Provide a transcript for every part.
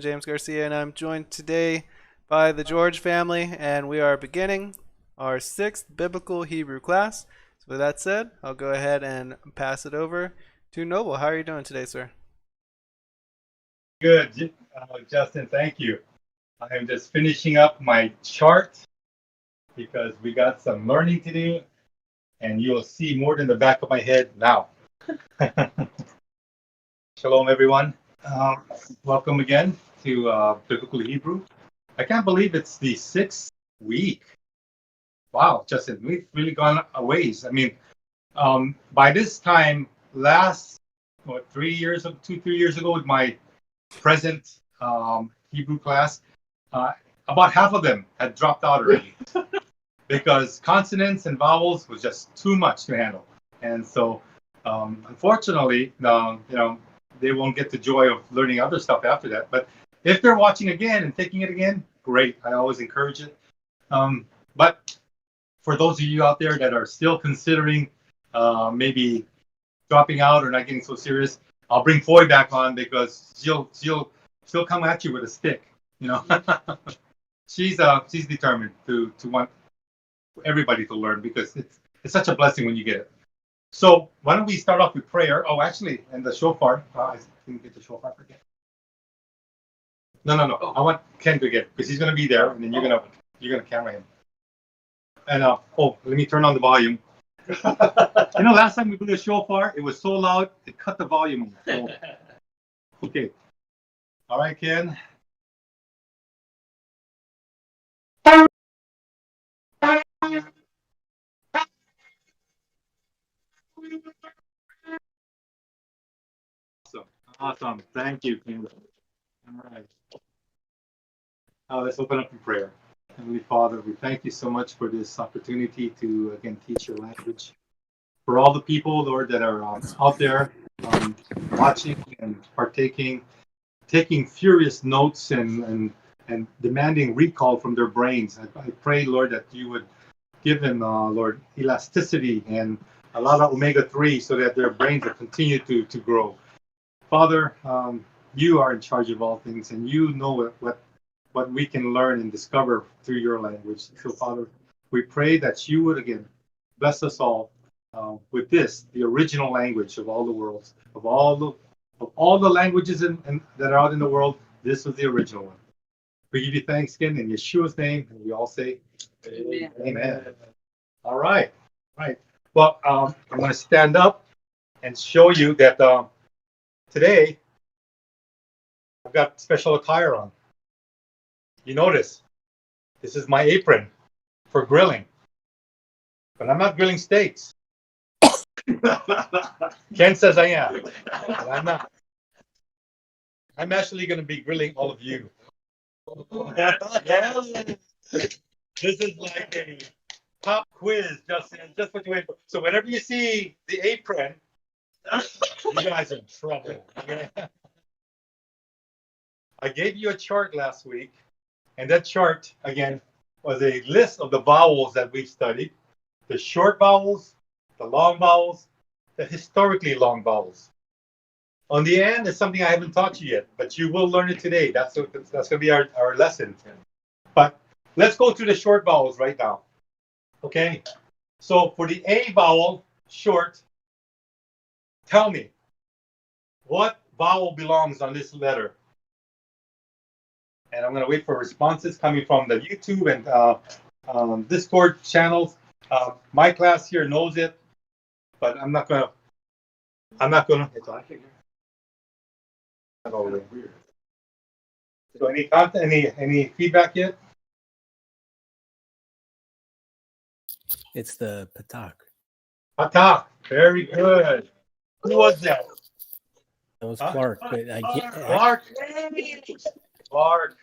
James Garcia, and I'm joined today by the George family, and we are beginning our 6th Biblical Hebrew class. So with that said, I'll go ahead and pass it over to Noble. How are you doing today, sir? Good, Justin, thank you. I am just finishing up my chart because we got some learning to do, and you'll see more than the back of my head now. Shalom, everyone. Welcome again to Biblical Hebrew. I can't believe it's the 6th week. Wow, Justin, we've really gone a ways. I mean, by this time, last 3 years ago, with my present Hebrew class, about half of them had dropped out already because consonants and vowels was just too much to handle, and so unfortunately, they won't get the joy of learning other stuff after that. But if they're watching again and taking it again, great. I always encourage it. But for those of you out there that are still considering maybe dropping out or not getting so serious, I'll bring Foy back on because she'll come at you with a stick. She's determined to want everybody to learn because it's such a blessing when you get it. So why don't we start off with prayer? Oh, actually, and the shofar. I didn't get the shofar again. No. I want Ken to get because he's going to be there, and then you're gonna camera him. And let me turn on the volume. Last time we played the shofar, it was so loud it cut the volume. So, okay. All right, Ken. Awesome. Thank you, Ken. All right. Let's open up in prayer. Heavenly Father, we thank you so much for this opportunity to, again, teach your language. For all the people, Lord, that are out there watching and partaking, taking furious notes and demanding recall from their brains. I pray, Lord, that you would give them, Lord, elasticity and a lot of omega-3 so that their brains will continue to grow. Father, you are in charge of all things, and you know what we can learn and discover through your language. So, Father, we pray that you would, again, bless us all with this, the original language of all the worlds, of all the languages that are out in the world. This was the original one. We give you thanks again in Yeshua's name, and we all say, Amen. Amen. All right. Well, I'm going to stand up and show you that today I've got special attire on. You notice this is my apron for grilling, but I'm not grilling steaks. Ken says I am, but I'm not. I'm actually going to be grilling all of you. This is like a pop quiz, just what you wait for. So whenever you see the apron, you guys are in trouble. Okay? I gave you a chart last week, and that chart, again, was a list of the vowels that we've studied. The short vowels, the long vowels, the historically long vowels. On the end is something I haven't taught you yet, but you will learn it today. That's going to be our lesson. But let's go to the short vowels right now. Okay? So for the A vowel, short, tell me, what vowel belongs on this letter? And I'm going to wait for responses coming from the YouTube and Discord channels. My class here knows it, but I'm not gonna. It's all weird. So any content, any feedback yet? It's the patak. Patak, very good. Who was that? That was Clark. But Clark.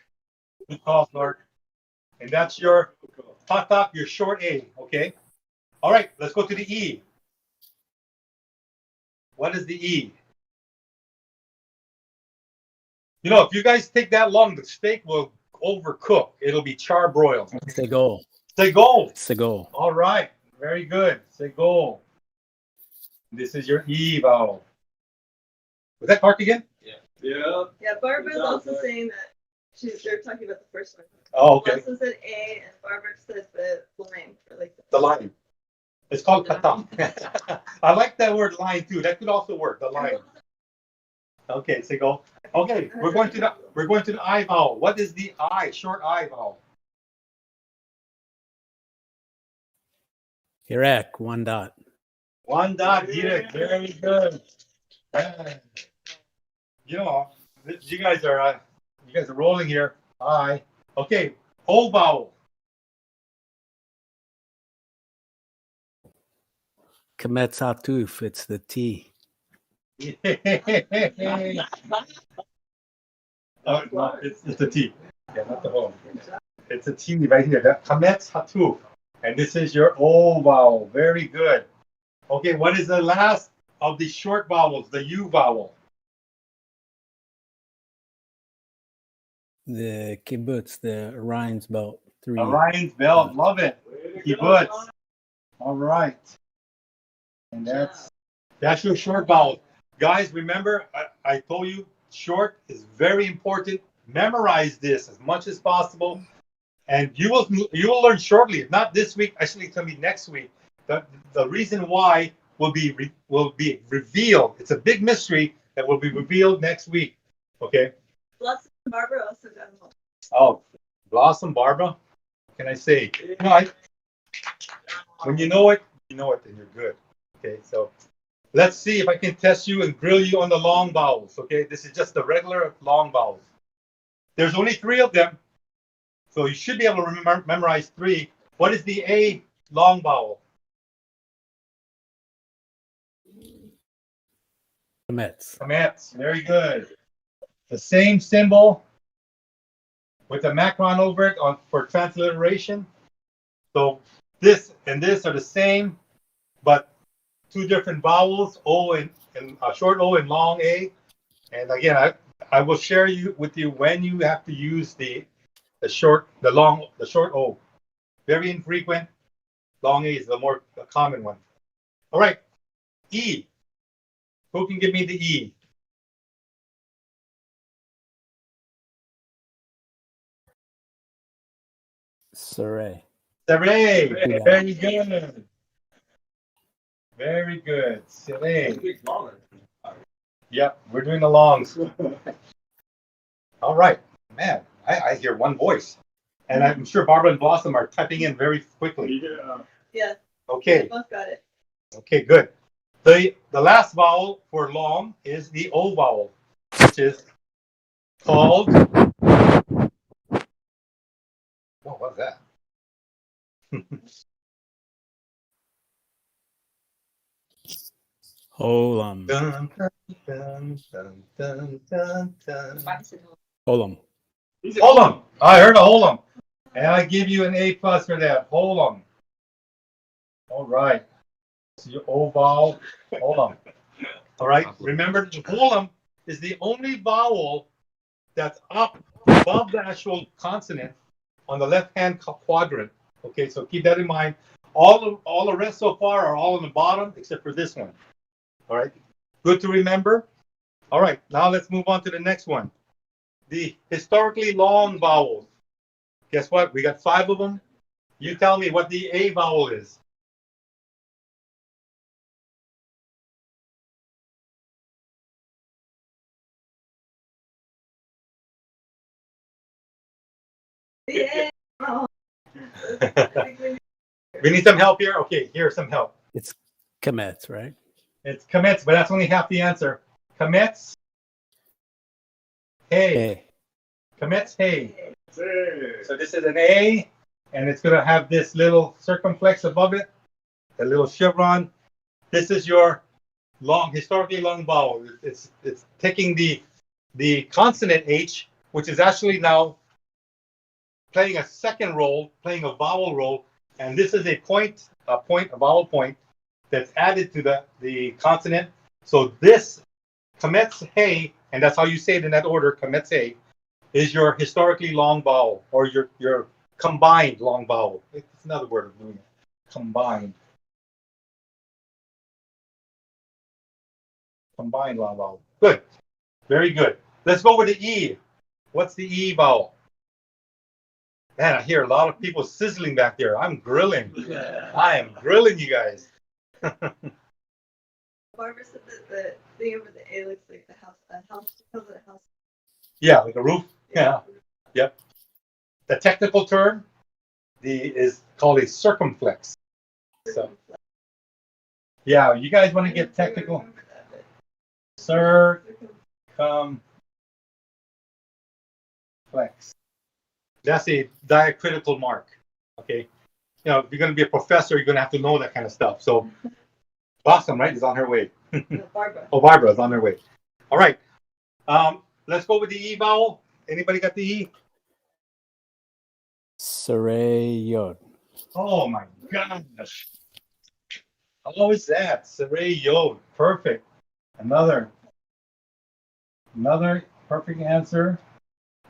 Good call, Clark. And that's your patak, your short A. Okay. All right. Let's go to the E. What is the E? If you guys take that long, the steak will overcook. It'll be charbroiled. Sego. Sego. All right. Very good. Sego. This is your E vowel. Was that Clark again? Yeah. Yeah. Yeah, Barbara's also saying that they're talking about the first one. Oh, okay. Lawson said A, and Barbara said the line for like The line. It's called patak. I like that word line too. That could also work. The line. Okay, so go. Okay, we're going to the I vowel. What is the I? Short I vowel. Iraq, 1 dot. 1 dot. Direct. Very good. You know, you guys are rolling here. I. Okay. O vowel. Kemet Satuf, it's the T. Oh, no, it's a T. Yeah, not the O. It's a T right here. That Kametz Hatuf. And this is your O vowel. Very good. Okay, what is the last of the short vowels? The U vowel. The kibbutz, the Orion's belt, 3. Orion's belt. Love it. Kibbutz. All right. And that's your short vowel. Guys, remember, I told you short is very important. Memorize this as much as possible. And you will learn shortly, if not this week, actually it's going to be next week. The reason why will be revealed. It's a big mystery that will be revealed next week. Okay? Blossom Barbara also got them. Oh, Blossom Barbara. What can I say? You know, when you know it, then you're good. Okay, so let's see if I can test you and grill you on the long vowels. Okay, this is just the regular long vowels. There's only 3 of them, so you should be able to memorize 3. What is the A long vowel? Kemetz. Kemetz. Very good. The same symbol with the macron over it for transliteration. So this and this are the same, but 2 different vowels, O and short O and long A. And again, I will share with you when you have to use the short O. Very infrequent. Long A is the more common one. All right. E. Who can give me the E? Saray. Saray. Yeah. Very good. Very good. Saray. Yep, we're doing the longs. All right. Man, I hear one voice. And I'm sure Barbara and Blossom are typing in very quickly. Yeah. Okay. They both got it. Okay, good. The last vowel for long is the O vowel, which is called. What was that? Olam. Dun, dun, dun, dun, dun, dun. Olam. Holum. I heard a holum. And I give you an A+ for that. Holum. All right. So your O vowel. Holum. All right. Remember, the holum is the only vowel that's up above the actual consonant on the left-hand quadrant. Okay, so keep that in mind. All the rest so far are all on the bottom except for this one. All right. Good to remember. All right. Now let's move on to the next one. The historically long vowels. Guess what? We got 5 of them. You tell me what the A vowel is. Yeah. Oh. We need some help here. Okay, here's some help. It's Kemetz, right? It's Kemetz, but that's only half the answer. Kemetz. Hey. Hey. Kemetz. Hey. So this is an A, and it's going to have this little circumflex above it, a little chevron. This is your historically long vowel. It's taking the consonant H, which is actually now playing a second role, playing a vowel role, and this is a vowel point that's added to the consonant. So this Kemetz Hey, and that's how you say it in that order, Kemetz Hey, is your historically long vowel, or your combined long vowel. It's another word of doing it. Combined. Combined long vowel. Good. Very good. Let's go with the E. What's the E vowel? Man, I hear a lot of people sizzling back there. I'm grilling. I am grilling you guys. Barbara said that the thing over the A looks like the house, a house. Yeah, like a roof. Yeah. Yep. The technical term is called a circumflex. So, yeah, you guys want to get technical? Circumflex. That's a diacritical mark. Okay. You know, if you're going to be a professor, you're going to have to know that kind of stuff. So, Blossom, right, is on her way. No, Barbara. Oh, Barbara is on her way. All right. Let's go with the E vowel. Anybody got the E? Sarayot. Oh my gosh. How is that? Sarayot. Perfect. Another perfect answer.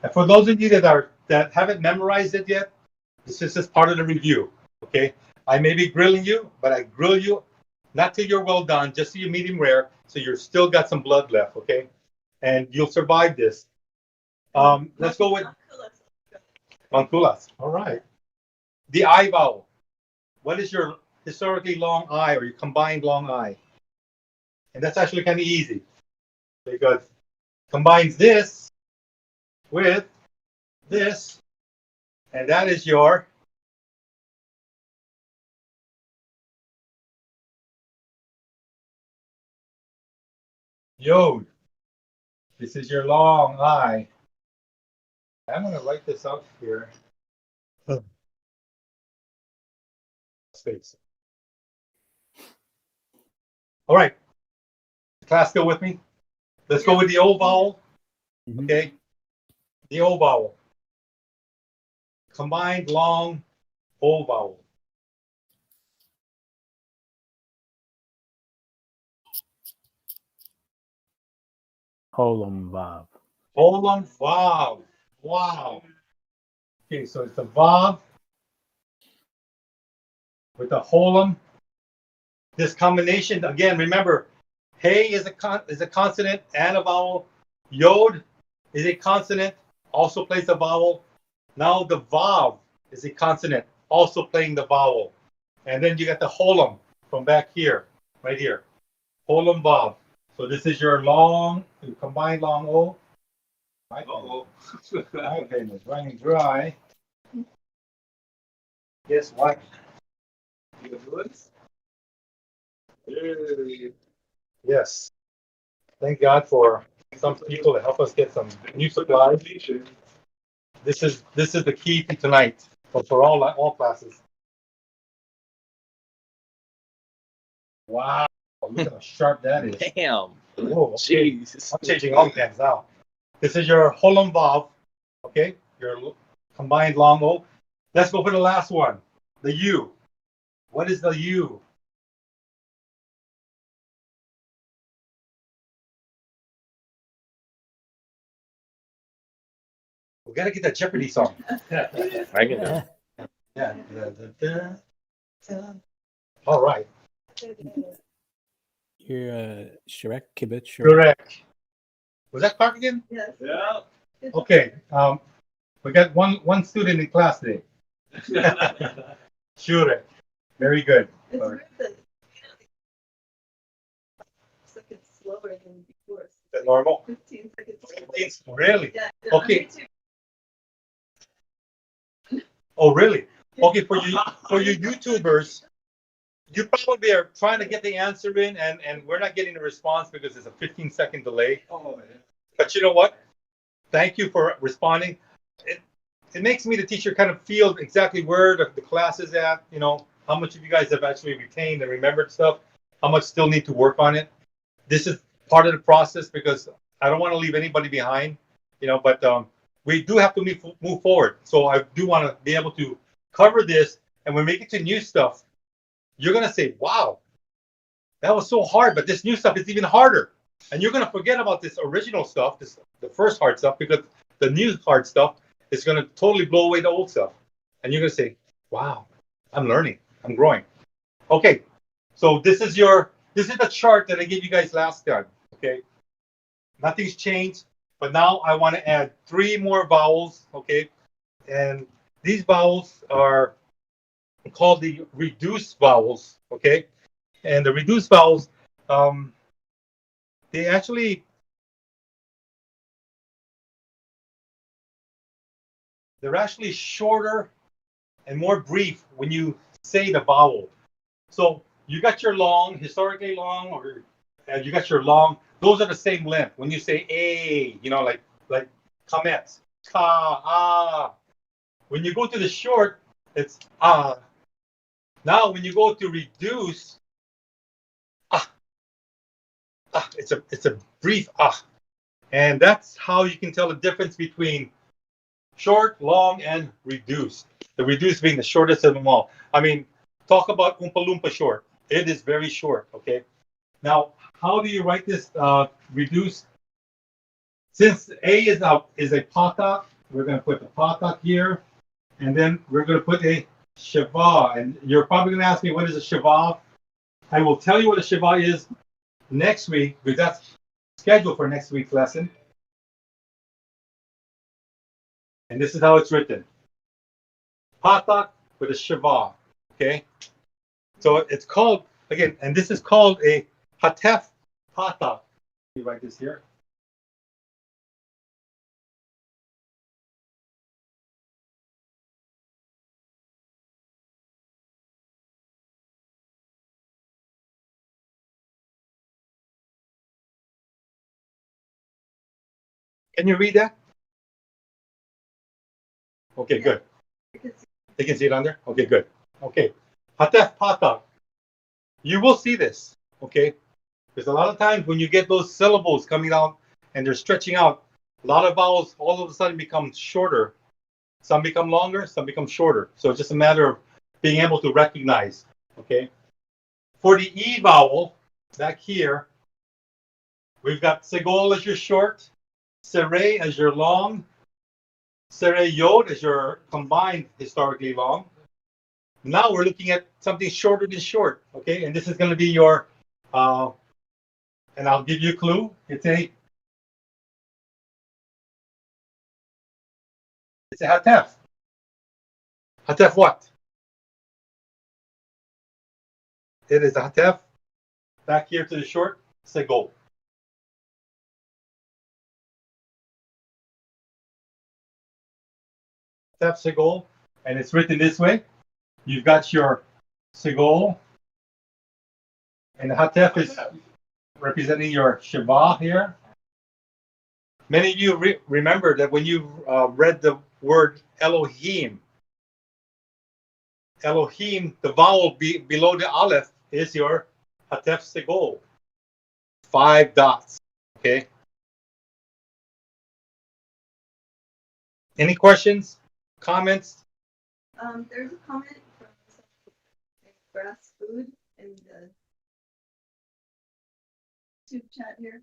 And for those of you that haven't memorized it yet, this is just part of the review. Okay. I may be grilling you, but I grill you not till you're well done, just so you're medium rare, so you're still got some blood left, okay? And you'll survive this. Let's go with Manculas. All right. The I vowel. What is your historically long I or your combined long I? And that's actually kind of easy because combines this with this, and that is your Yod. This is your long I. I'm going to write this out here. Space. All right. Class still with me? Let's go with the O vowel. Okay. The O vowel. Combined long O vowel. Holom Vav. Olam Vav. Wow. Okay, so it's a Vav with a Holem. This combination, again, remember, Hey is a consonant and a vowel. Yod is a consonant, also plays a vowel. Now the Vav is a consonant, also playing the vowel. And then you got the Holem from back here, right here. Holem Vav. So this is your long, combined long O. My pen is running dry. Guess what? Yes. Thank God for some people to help us get some new supplies. This is the key to tonight for all classes. Wow. Look at how sharp that is. Damn. Whoa, okay. Jesus. I'm changing all pens now. This is your Holem Vav. Okay, your combined long O. Let's go for the last one. The U. What is the U? We gotta get that Jeopardy song. I can do it. Yeah. All right. You're Shrek, Kibbutz, Shrek. Correct. Was that Clark again? Yes. Yeah. Okay. We got one student in class today. Sure. Very good. It's Sorry. weird that seconds slower than before. Is that normal? 15 seconds. It's really? Yeah. Okay. Oh, really? Okay, for you YouTubers, you probably are trying to get the answer in, and we're not getting a response because it's a 15-second delay. Oh, man. But you know what? Thank you for responding. It makes me, the teacher, kind of feel exactly where the class is at, you know, how much of you guys have actually retained and remembered stuff, how much still need to work on it. This is part of the process because I don't want to leave anybody behind, you know, but we do have to move forward. So I do want to be able to cover this, and when we get to new stuff, you're going to say, wow, that was so hard, but this new stuff is even harder. And you're going to forget about this original stuff, the first hard stuff, because the new hard stuff is going to totally blow away the old stuff. And you're going to say, wow, I'm learning, I'm growing. Okay, so this is the chart that I gave you guys last time, okay? Nothing's changed. But now I want to add 3 more vowels, okay? And these vowels are called the reduced vowels, okay? And the reduced vowels, they actually, they're actually shorter and more brief when you say the vowel. So you got your long, historically long, or you got your long. Those are the same length. When you say a, you know, like kamet, ka, ah. When you go to the short, it's ah. Now when you go to reduce, ah, ah, it's a brief ah, and that's how you can tell the difference between short, long, and reduced. The reduced being the shortest of them all. I mean, talk about Oompa Loompa short. It is very short, okay? Now, how do you write this reduced? Since A is a patak, we're going to put the patak here, and then we're going to put a shiva. And you're probably going to ask me, what is a shiva? I will tell you what a shiva is next week, because that's scheduled for next week's lesson. And this is how it's written. Patak with a shiva, okay? So it's called, again, and this is called a hatef patak. Let me write this here. Can you read that? Okay, good. They can see it under? Okay, good. Okay. Hatef patak. You will see this, okay? Because a lot of times when you get those syllables coming out and they're stretching out, a lot of vowels all of a sudden become shorter. Some become longer, some become shorter. So it's just a matter of being able to recognize, okay? For the E vowel, back here, we've got segol as your short, sere as your long, sere yod as your combined historically long. Now we're looking at something shorter than short, okay? And this is going to be your, and I'll give you a clue. It's a hatef. Hatef what? It is a hatef. Back here to the short, segol. Hatef segol, and it's written this way. You've got your segol, and the hatef is representing your shiva here. Many of you remember that when you read the word Elohim, Elohim, the vowel below the aleph is your hatef segol. 5 dots, okay? Any questions, comments? There's a comment from Grass Food in the YouTube chat here.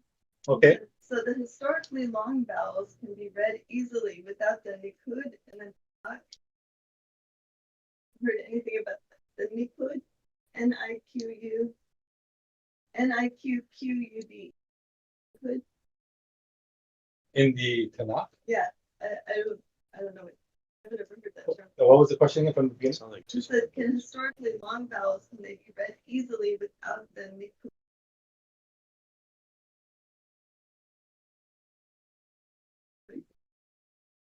Okay. So the historically long vowels can be read easily without the nikud and the tak. Heard anything about the nikud? N-I-Q-U, N-I-Q-Q-U-D. Nikud? In the Tanakh? Yeah, I don't know. I've never heard that term. What was the question again from the beginning? Sound like It said, can historically long vowels, can they be read easily without the nikud?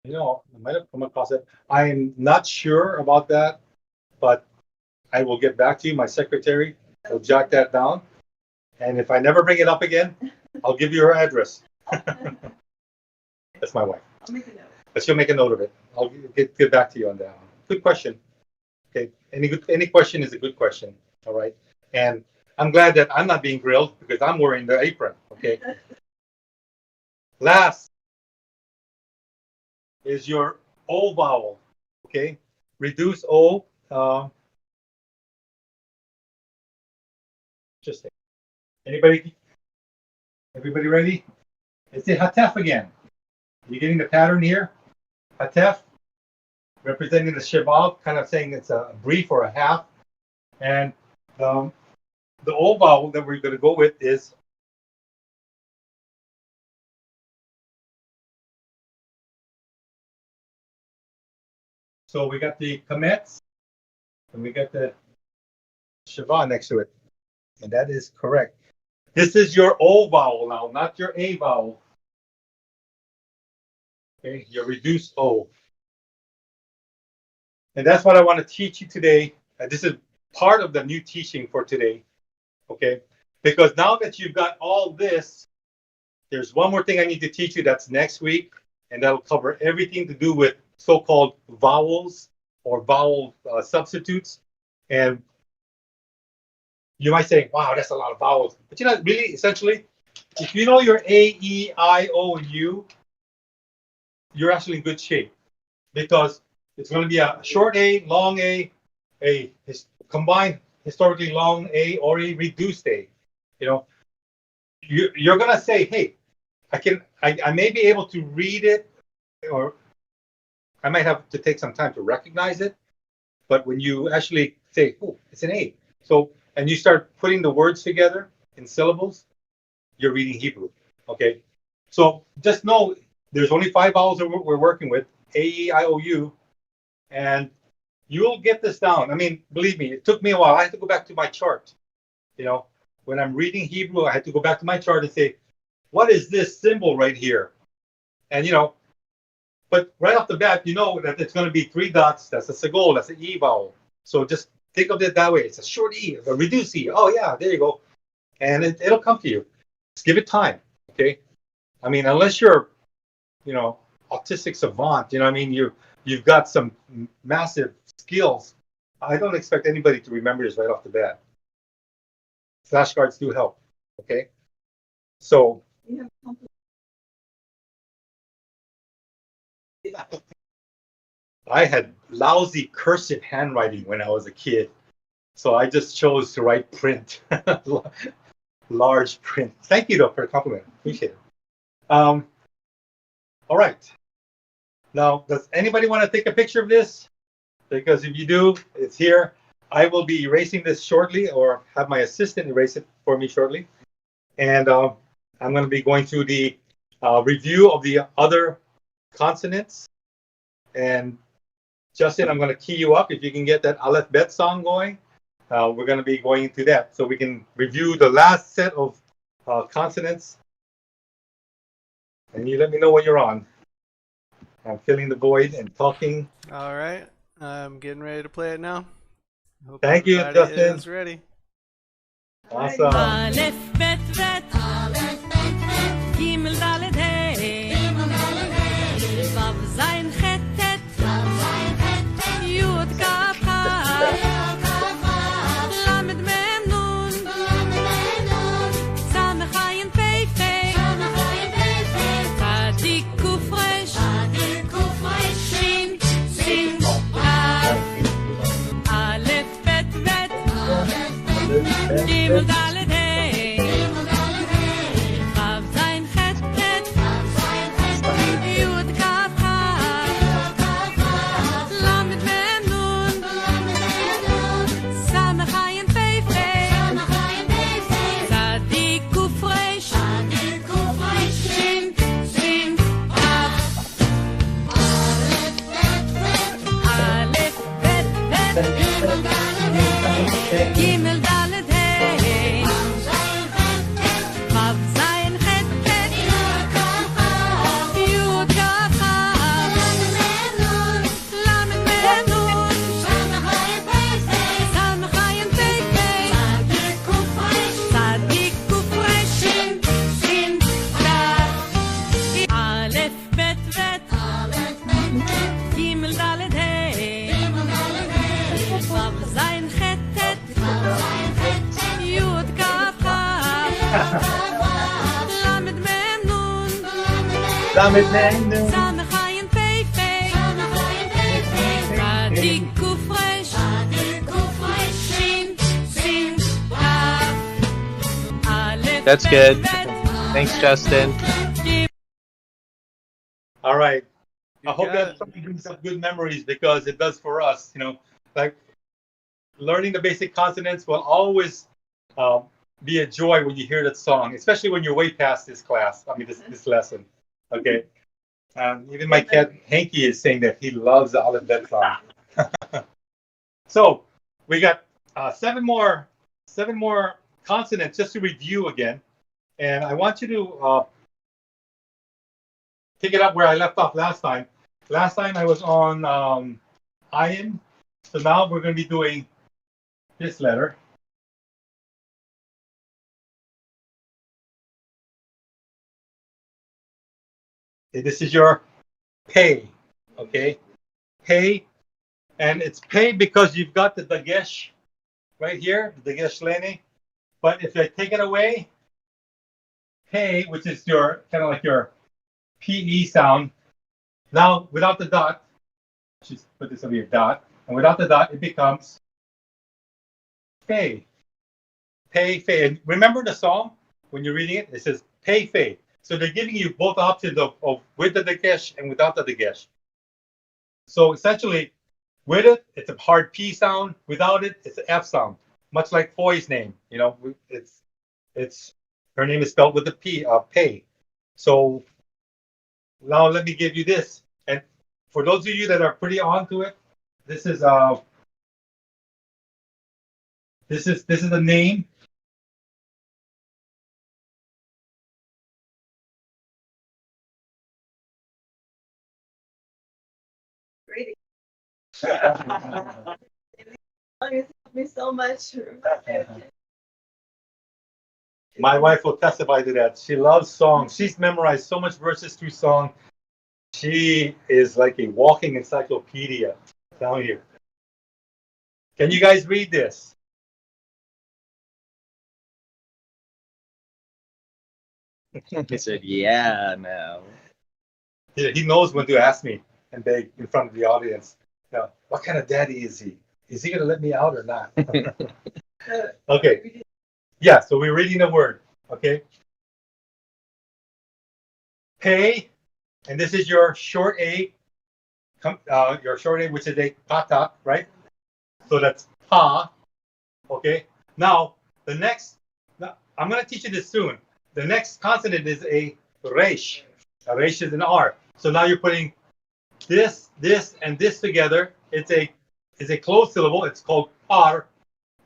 You know, I might have come across it. I'm not sure about that, but I will get back to you. My secretary will jot that down. And if I never bring it up again, I'll give you her address. That's my wife. I'll make a note. But she'll make a note of it. I'll get back to you on that one. Good question. Okay. Any question is a good question. All right. And I'm glad that I'm not being grilled because I'm wearing the apron. Okay. Last is your O vowel. Okay. Reduce O. Interesting. Everybody ready? It's a hatef again. You getting the pattern here? Hatef, representing the shiva, kind of saying it's a brief or a half. And the O vowel that we're going to go with is So we got the Kamets, and we got the Shema next to it. And that is correct. This is your O vowel now, not your A vowel. Okay, your reduced O. And that's what I want to teach you today. This is part of the new teaching for today. Okay, because now that you've got all this, there's one more thing I need to teach you that's next week, and that'll cover everything to do with so-called vowels or vowel substitutes. And you might say, wow, that's a lot of vowels. But you know, really, essentially, if you know your A, E, I, O, and U, you're actually in good shape, because it's going to be a short A, long A combined historically long A, or a reduced A. You know, you're going to say, hey, I may be able to read it, or I might have to take some time to recognize it. But when you actually say, oh, it's an A. So, and you start putting the words together in syllables, you're reading Hebrew. Okay. So just know there's only 5 vowels that we're working with: A, E, I, O, U. And you'll get this down. I mean, believe me, it took me a while. I had to go back to my chart. You know, when I'm reading Hebrew, I had to go back to my chart and say, what is this symbol right here? And, you know, but right off the bat, you know that it's going to be 3 dots. That's a segol. That's an E vowel. So just think of it that way. It's a short E, a reduced E. Oh, yeah, there you go. And it'll come to you. Just give it time, okay? I mean, unless you're, you know, autistic savant, you know what I mean? You've got some massive skills. I don't expect anybody to remember this right off the bat. Flashcards do help, okay? So, I had lousy cursive handwriting when I was a kid. So I just chose to write print, large print. Thank you, though, for the compliment. Appreciate it. All right. Now, does anybody want to take a picture of this? Because if you do, it's here. I will be erasing this shortly, or have my assistant erase it for me shortly. And I'm going to be going through the review of the other consonants. And Justin, I'm going to key you up. If you can get that Aleph Bet song going, we're going to be going into that. So we can review the last set of consonants. And you let me know when you're on. I'm filling the void and talking. All right. I'm getting ready to play it now. Hope Thank you, everybody Justin. is ready. Awesome. Aleph, Bet, Bet. Gimel, Dalet, Hey. Vav, Zayin, Chet, Tet. Yud, Kaf, Chaf. Lamed, Mem, Nun. Samech, Ayin, Pei, Pei. Tzadik, Kuf, Resh. Shin, Shin, Kaf. Aleph, Bet, Bet. Gimel, Dalet, Hey. Vav, Zayin, Chet, Tet. Yud, Kaf, Chaf. Lamed, Mem, Nun. Samech, Ayin, Pei, Pei. Tzadik, Kuf, Resh. Shin, Shin, Kaf. Aleph, Bet, Bet. Gimel, Dalet, Hey. Vav, Zayin, Chet, Tet. Yud, Kaf, Chaf. Lamed, Mem, Nun. Samech, Ayin, Pei, Pei. Tzadik, Kuf, Resh. Shin, Shin, Kaf. Aleph, Bet, Bet. Gimel, Dalet, Hey. Vav, Zayin, Chet, Tet. Yud, Kaf, Chaf. Lamed, Mem, Nun. Lamed, Mem, Nun. Samech, Ayin, Pei, Pei. Tzadik, Kuf, Resh. Shin, Shin, Kaf. Aleph, That's Bet, good. Bet. Thanks, Justin. All right. You I hope got that it. something brings up good memories, because it does for us. You know, like learning the basic consonants will always be a joy when you hear that song, especially when you're way past this class. I mean, this lesson. Okay. Even my cat Hanky is saying that he loves the Aleph Bet sound. So we got seven more consonants just to review again, and I want you to pick it up where I left off last time. Last time I was on ayin, so now we're going to be doing this letter. Okay, this is your pay, okay? Pay, and it's pay because you've got the dagesh right here, the dagesh lene. But if I take it away, pay, which is your kind of like your PE sound. Now, without the dot, just put this over here, dot, and without the dot, it becomes pay. Pay, fei. And remember the song when you're reading it? It says pay, fei. So they're giving you both options of with the dagesh and without the dagesh. So essentially, with it, it's a hard P sound. Without it, it's an F sound. Much like Foy's name, you know, it's her name is spelled with the P, pay. So now let me give you this. And for those of you that are pretty on to it, this is the name. Great. It's helped me so much. My wife will testify to that. She loves songs. She's memorized so much verses through song. She is like a walking encyclopedia down here. Can you guys read this? He said, yeah, now. He knows when to ask me and beg in front of the audience. Now, what kind of daddy is he? Is he going to let me out or not? Okay. Yeah, so we're reading the word. Okay. Pay, and this is your short A, which is a pata, right? So that's pa. Okay. Now, I'm going to teach you this soon. The next consonant is a resh. A resh is an R. So now you're putting this, and this together. It's a closed syllable. It's called par,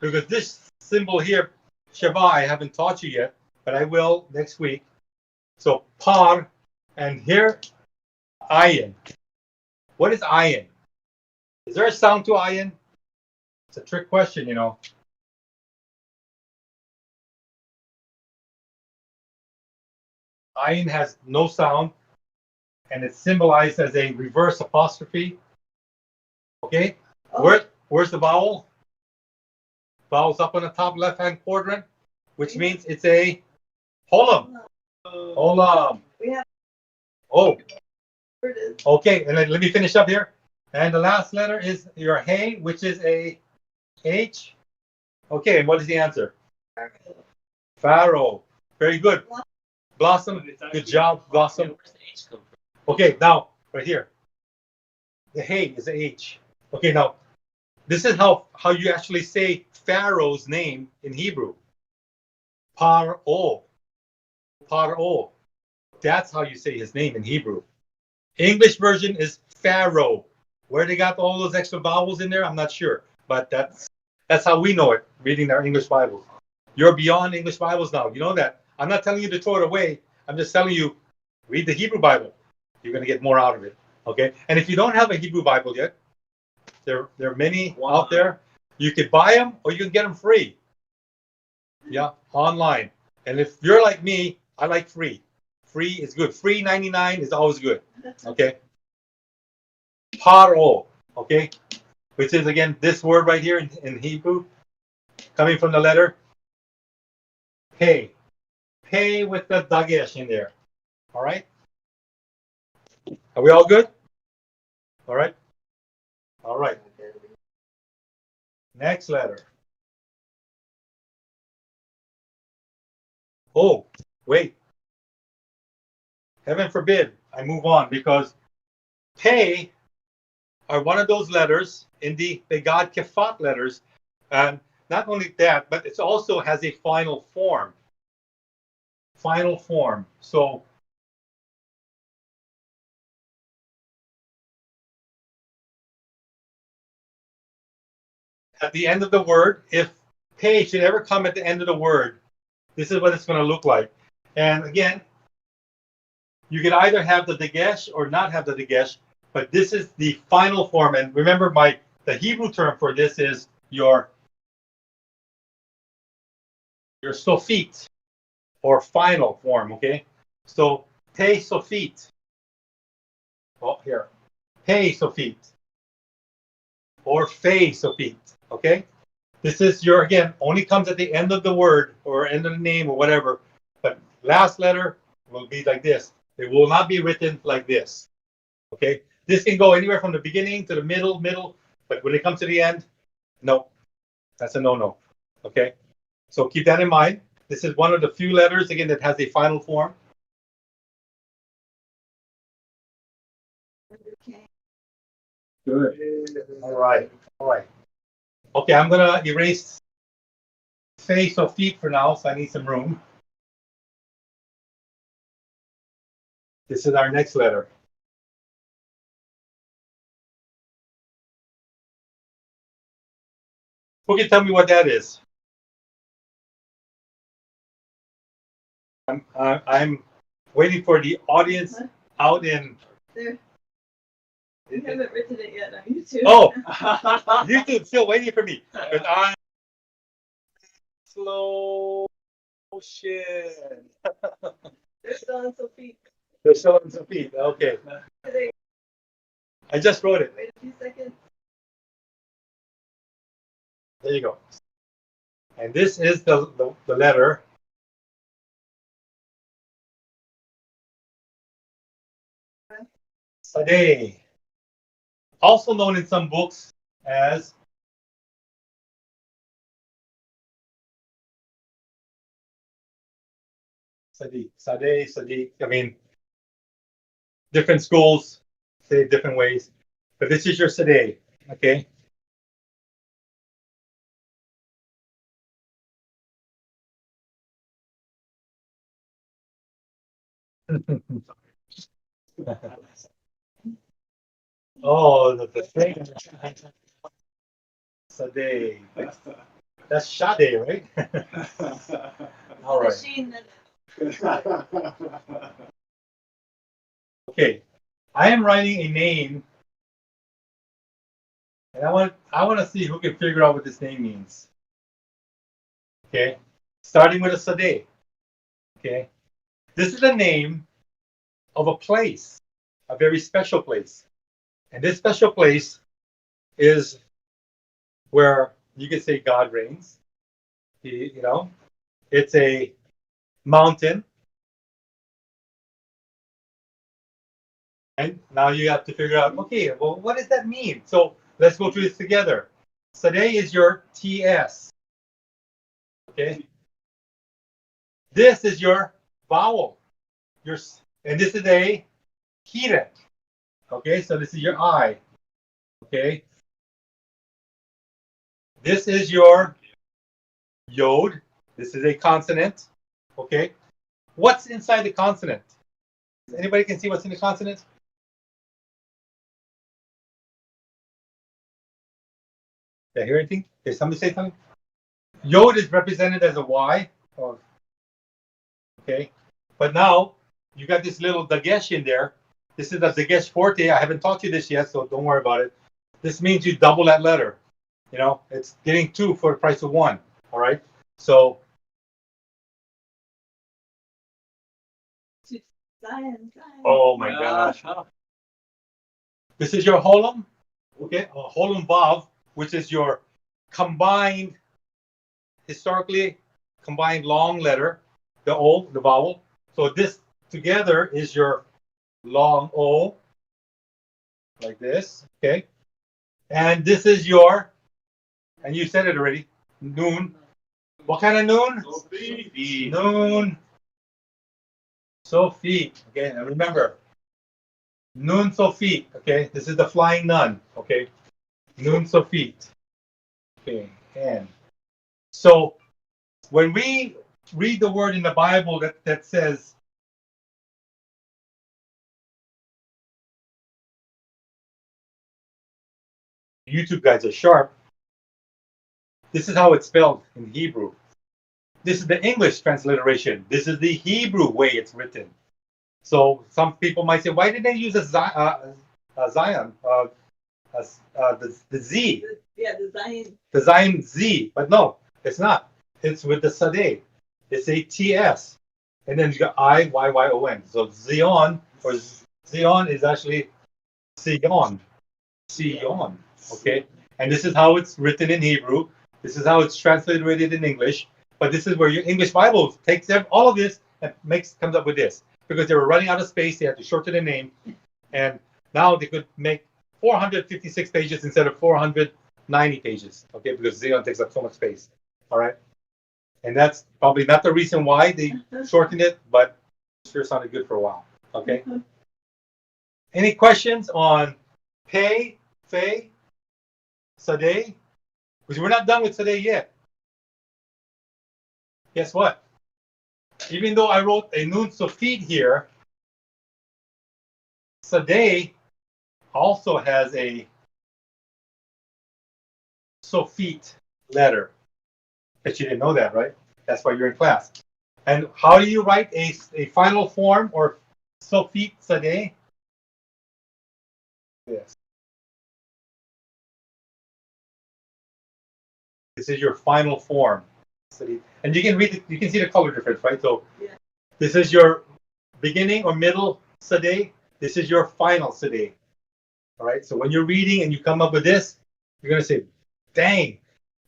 because this symbol here, Shema, I haven't taught you yet, but I will next week. So par, and here, ayin. What is ayin? Is there a sound to ayin? It's a trick question, you know. Ayin has no sound, and it's symbolized as a reverse apostrophe. Okay? Oh. Where's the vowel? Vowel's up on the top left-hand quadrant, which means it's a holam. Holam. We have. Oh. Where it is. Okay, and then let me finish up here. And the last letter is your hey, which is a H. Okay, and what is the answer? Pharaoh. Very good. Blossom. Good job, Blossom. Okay, now, right here. The hey is a H. Okay, now, this is how you actually say Pharaoh's name in Hebrew. Paro. Paro. That's how you say his name in Hebrew. English version is Pharaoh. Where they got all those extra vowels in there, I'm not sure. But that's how we know it, reading our English Bibles. You're beyond English Bibles now. You know that. I'm not telling you to throw it away. I'm just telling you, read the Hebrew Bible. You're going to get more out of it. Okay? And if you don't have a Hebrew Bible yet, there are many out there. You could buy them or you can get them free. Yeah, online. And if you're like me, I like free. Free is good. Free 99 is always good. Okay? Paro. Okay? Which is, again, this word right here in Hebrew, coming from the letter pay. Pay with the dagesh in there. All right? Are we all good? All right? All right. Next letter. Oh, wait. Heaven forbid I move on, because pay are one of those letters in the Begad Kefat letters. And not only that, but it also has a final form. Final form. So at the end of the word. If pay should ever come at the end of the word, this is what it's going to look like. And again, you can either have the dagesh or not have the dagesh, but this is the final form. And remember, the Hebrew term for this is your sofit, or final form, okay? So pay sofit. Oh, here. Pay sofit. Or fei sofit, okay? This is your, again, only comes at the end of the word or end of the name or whatever, but last letter will be like this. It will not be written like this, okay? This can go anywhere from the beginning to the middle, but when it comes to the end, no, that's a no-no, okay? So keep that in mind. This is one of the few letters, again, that has a final form. Okay. Good. All right. Okay, I'm gonna erase face or feet for now, so I need some room. This is our next letter. Who can tell me what that is? I'm waiting for the audience out in. There. You haven't written it yet on YouTube. Oh, YouTube's still waiting for me. Because I'm slow motion. They're still on Sophie. They're still on some feet. Okay. Wait I just wrote it. a few seconds. There you go. And this is the letter. Sadeh. Also known in some books as Sadiq. Sadeh, Sadiq. I mean, different schools say it different ways. But this is your Sadeh, okay? Oh, the thing. Sadeh. That's Shade, right? All right. Machine that Okay. I am writing a name, and I want to see who can figure out what this name means. Okay. Starting with a Sadeh. Okay. This is the name of a place, a very special place. And this special place is where you could say God reigns. You know, it's a mountain. And now you have to figure out, okay, well, what does that mean? So let's go through this together. Sadeh is your TS. Okay. This is your vowel. And this is a Hiret. Okay, so this is your I. Okay. This is your Yod. This is a consonant. Okay. What's inside the consonant? Anybody can see what's in the consonant? Did I hear anything? Did somebody say something? Yod is represented as a Y. Oh, okay. But now you got this little dagesh in there. This is the dagesh forte. I haven't taught you this yet, so don't worry about it. This means you double that letter. You know, it's getting 2 for the price of 1. All right. So Zion. oh my gosh. This is your holum, okay? Holum vav, which is your combined, historically combined long letter, the O, the vowel. So this together is your long O, like this, okay? And this is your, and you said it already, noon. What kind of noon? Noon. Sophie. Okay, now remember, Nun Sophie. Okay, this is the flying nun. Okay, Nun Sophie. Okay, and so when we read the word in the Bible that says YouTube guys are sharp. This is how it's spelled in Hebrew. This is the English transliteration. This is the Hebrew way it's written. So some people might say, why did they use a Zion, the Z, Yeah, design. the Zion Z? But no, it's not. It's with the Sadeh. It's a TS. And then you got IYYON. So Zion or Zion is actually Sion. Sion. Okay? And this is how it's written in Hebrew. This is how it's translated in English. But this is where your English Bible takes all of this and comes up with this. Because they were running out of space, they had to shorten the name. And now they could make 456 pages instead of 490 pages. Okay? Because Zion takes up so much space. All right? And that's probably not the reason why they shortened it, but it sure sounded good for a while. Okay? Any questions on Pei, Fei, Sadeh? Because we're not done with Sadeh yet. Guess what? Even though I wrote a Nun Sofit here, Sadeh also has a Sofit letter. But you didn't know that, right? That's why you're in class. And how do you write a final form or Sofit Sadeh? Yes. This is your final form. And you can read it, you can see the color difference, right? So Yeah. This is your beginning or middle Sadeh. This is your final Sadeh. All right. So when you're reading and you come up with this, you're going to say, dang,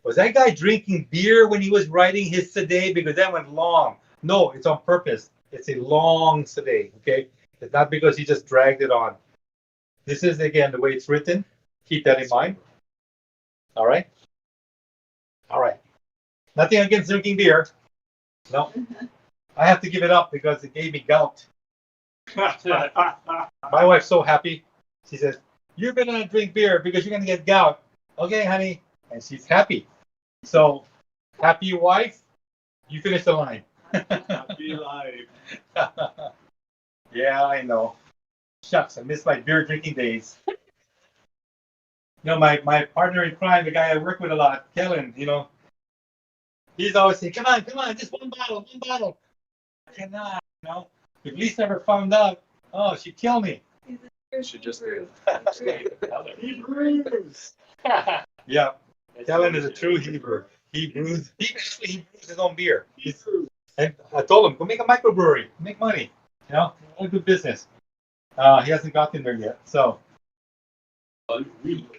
was that guy drinking beer when he was writing his Sadeh? Because that went long. No, it's on purpose. It's a long Sadeh. Okay. It's not because he just dragged it on. This is, again, the way it's written. Keep that in mind. All right. All right. Nothing against drinking beer. No. I have to give it up because it gave me gout. My wife's so happy. She says, you're going to drink beer because you're going to get gout. Okay, honey. And she's happy. So, happy wife, you finish the line. Happy life. Yeah, I know. Shucks, I miss my beer drinking days. You know, my partner in crime, the guy I work with a lot, Kellen, you know, he's always saying, come on, just one bottle. I cannot, you know. If Lisa ever found out, oh, she'd kill me. Should just Hebrew. Hebrews. Yeah, Kellen is a true Hebrew. He brews his own beer. And I told him, go make a microbrewery, make money. You know, all good business. He hasn't gotten there yet. So,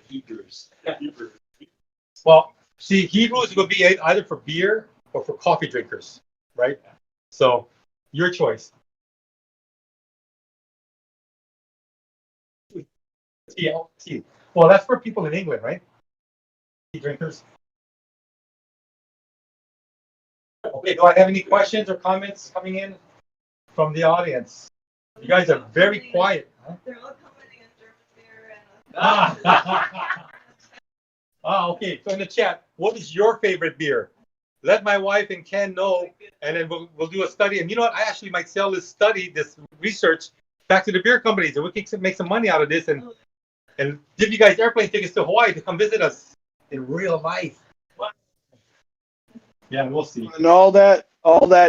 Hebrews. well, see, Hebrews will be either for beer or for coffee drinkers, right? So, your choice. Tea. Well, that's for people in England, right? Tea drinkers. Okay, do I have any questions or comments coming in from the audience? You guys are very quiet. Huh? They're all commenting on German beer and Okay. So in the chat, what is your favorite beer? Let my wife and Ken know, and then we'll do a study. And you know what? I actually might sell this study, this research, back to the beer companies, and we can make some money out of this, and give you guys airplane tickets to Hawaii to come visit us in real life. Yeah, we'll see. And all that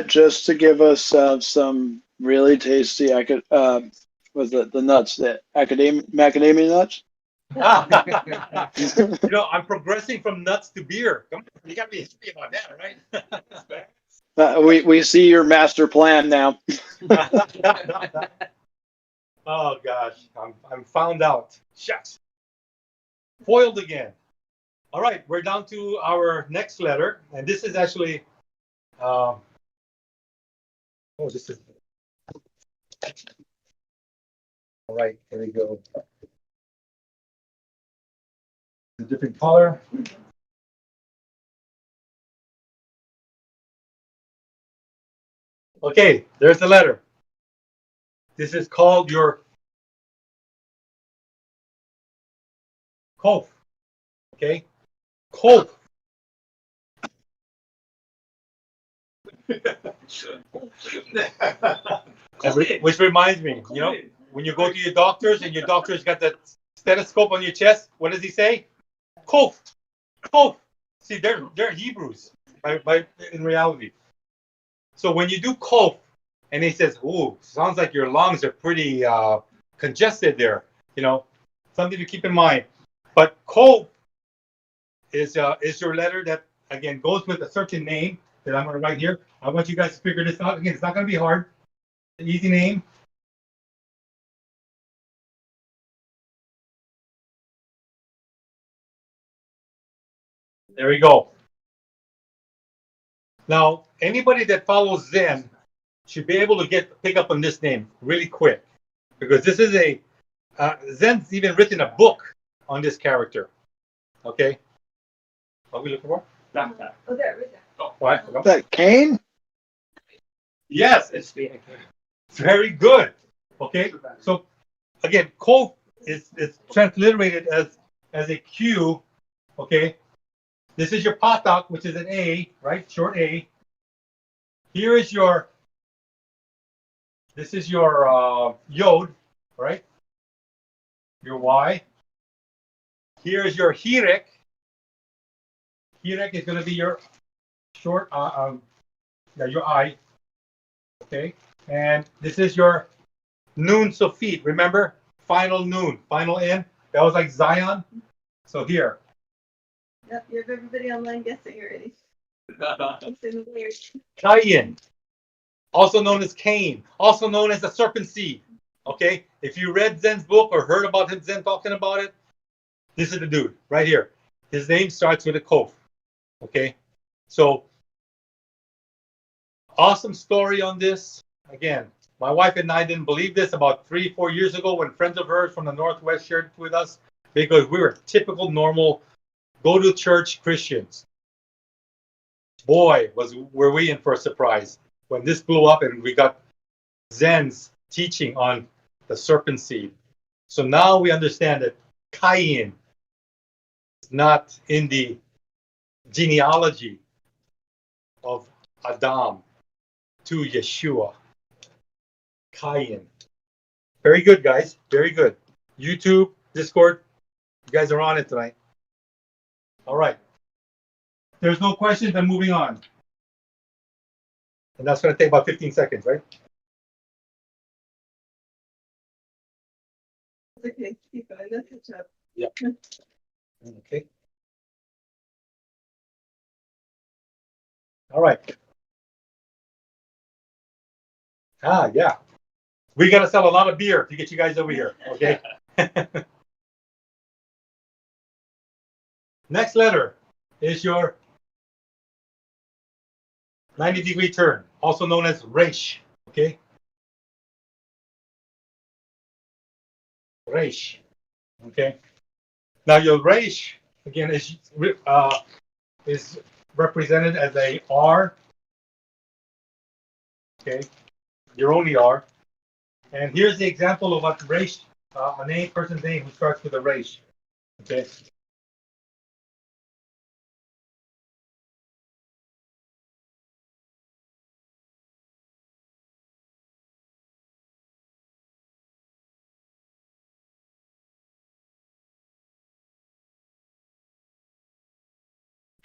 just to give us some really tasty, was the nuts, the macadamia nuts? You know, I'm progressing from nuts to beer. Come on, you got to be happy about that, right? We see your master plan now. Oh gosh, I'm found out. Shucks. Foiled again. All right, we're down to our next letter, and this is actually this is all right, here we go. A different color. Okay, there's the letter. This is called your Kof. Okay? Kof. Which reminds me, you know, when you go to your doctors and your doctor's got that stethoscope on your chest, what does he say? Kof. Kof. See, they're Hebrews in reality. So when you do kof, and he says, "Ooh, sounds like your lungs are pretty congested there," something to keep in mind. But kof is your letter that again goes with a certain name that I'm going to write here. I want you guys to figure this out. Again, it's not going to be hard. An easy name. There we go. Now, anybody that follows Zen should be able to pick up on this name really quick, because this is Zen's even written a book on this character. Okay, what are we looking for? Oh, there, right there. Oh, what? That Cain? Yes, it's very good. Okay, so again, kof is transliterated as a Q. Okay, this is your patak, which is an A, right? Short A. Here is your. This is your yod, right? Your Y. Here is your hirek. Hirek is going to be your short, your I. Okay, and this is your nun sofit. Remember, final nun, final N. That was like Zion. So here. Yep, you have everybody online guessing already. It's in the weird. Cain, also known as Cain, also known as the serpent seed. Okay, if you read Zen's book or heard about him, Zen talking about it, this is the dude right here. His name starts with a kof. Okay, so awesome story on this. Again, my wife and I didn't believe this about 3-4 years ago when friends of hers from the Northwest shared it with us, because we were typical, normal, go to church Christians. Boy, were we in for a surprise when this blew up and we got Zen's teaching on the serpent seed. So now we understand that Cain is not in the genealogy of Adam to Yeshua. Cain. Very good, guys. Very good. YouTube, Discord, you guys are on it tonight. All right. There's no questions. I'm moving on. And that's going to take about 15 seconds, right? Okay, keep going. Let's catch up. Yeah. Okay. All right. Yeah. We got to sell a lot of beer to get you guys over here. Okay. Next letter is your 90-degree turn, also known as Resh. Okay. Resh. Okay. Now your Resh again is represented as a R. Okay. Your only R. And here's the example of what Resh, a person's name who starts with a Resh. Okay.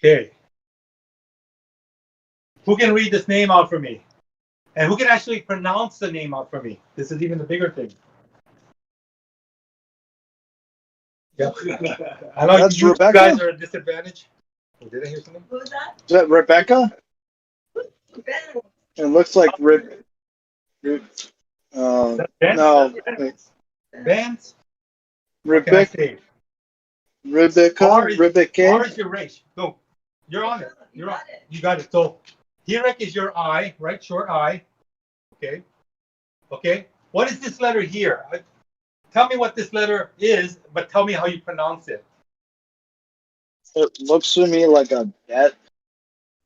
Okay. Who can read this name out for me? And who can actually pronounce the name out for me? This is even the bigger thing. Yeah. I know That's you Rebecca? guys are at a disadvantage. Oh, did I hear something? What was that? Is that Rebecca? Ben. It looks like Is that Ben? no, wait. Vance? Rebecca, Rebecca, R is Rebecca. your race. No, you're on it. You You're on got it. You got it. So Hirek is your I, right? Short I. Okay. Okay. What is this letter here? Tell me what this letter is, but tell me how you pronounce it. It looks to me like a bet.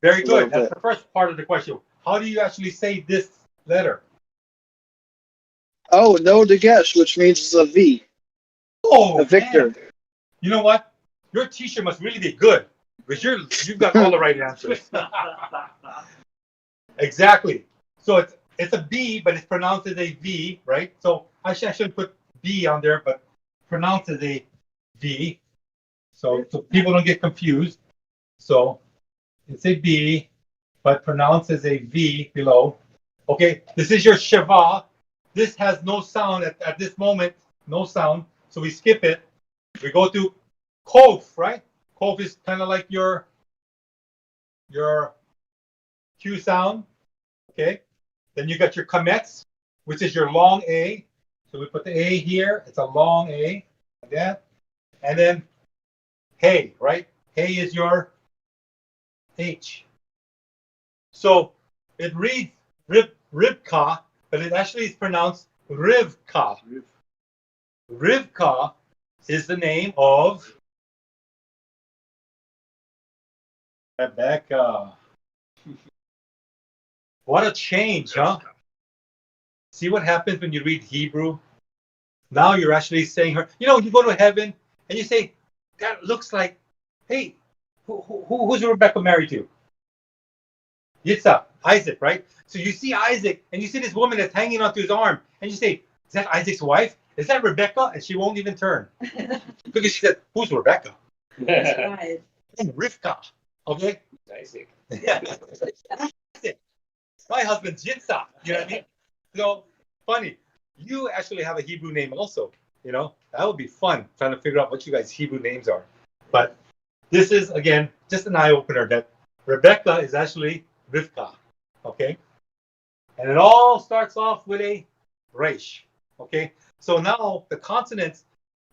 Very A little good. That's bit. the first part of the question. How do you actually say this letter? Oh, no to guess, which means it's a V. Oh, A victor. man. You know what? Your teacher must really be good because you've got all the right answers. Exactly. So it's a B, but it's pronounced as a V, right? So I shouldn't put B on there, but pronounced as a V. So people don't get confused. So it's a B, but pronounced as a V below. Okay, this is your Sheva. This has no sound at this moment, no sound. So we skip it. We go to Kof, right? Kof is kind of like your Q sound. Okay. Then you got your Kametz, which is your long A. So we put the A here. It's a long A, like that. And then Hey, right? Hey is your H. So it reads Rivka, but it actually is pronounced Rivka. Rivka is the name of Rebecca. What a change, huh? See what happens when you read Hebrew? Now you're actually saying her. You know, you go to heaven and you say, that looks like, hey, who's Rebecca married to? Yitzhak, Isaac, right? So you see Isaac and you see this woman that's hanging onto his arm and you say, is that Isaac's wife? Is that Rebecca? And she won't even turn. Because she said, who's Rebecca? That's right. Rivka. Okay? Isaac. Yeah. My husband's Yitzhak. You know what I mean? So funny. You actually have a Hebrew name also. You know, that would be fun trying to figure out what you guys' Hebrew names are. But this is, again, just an eye opener that Rebecca is actually Rivka. Okay? And it all starts off with a resh. Okay? So now the consonants,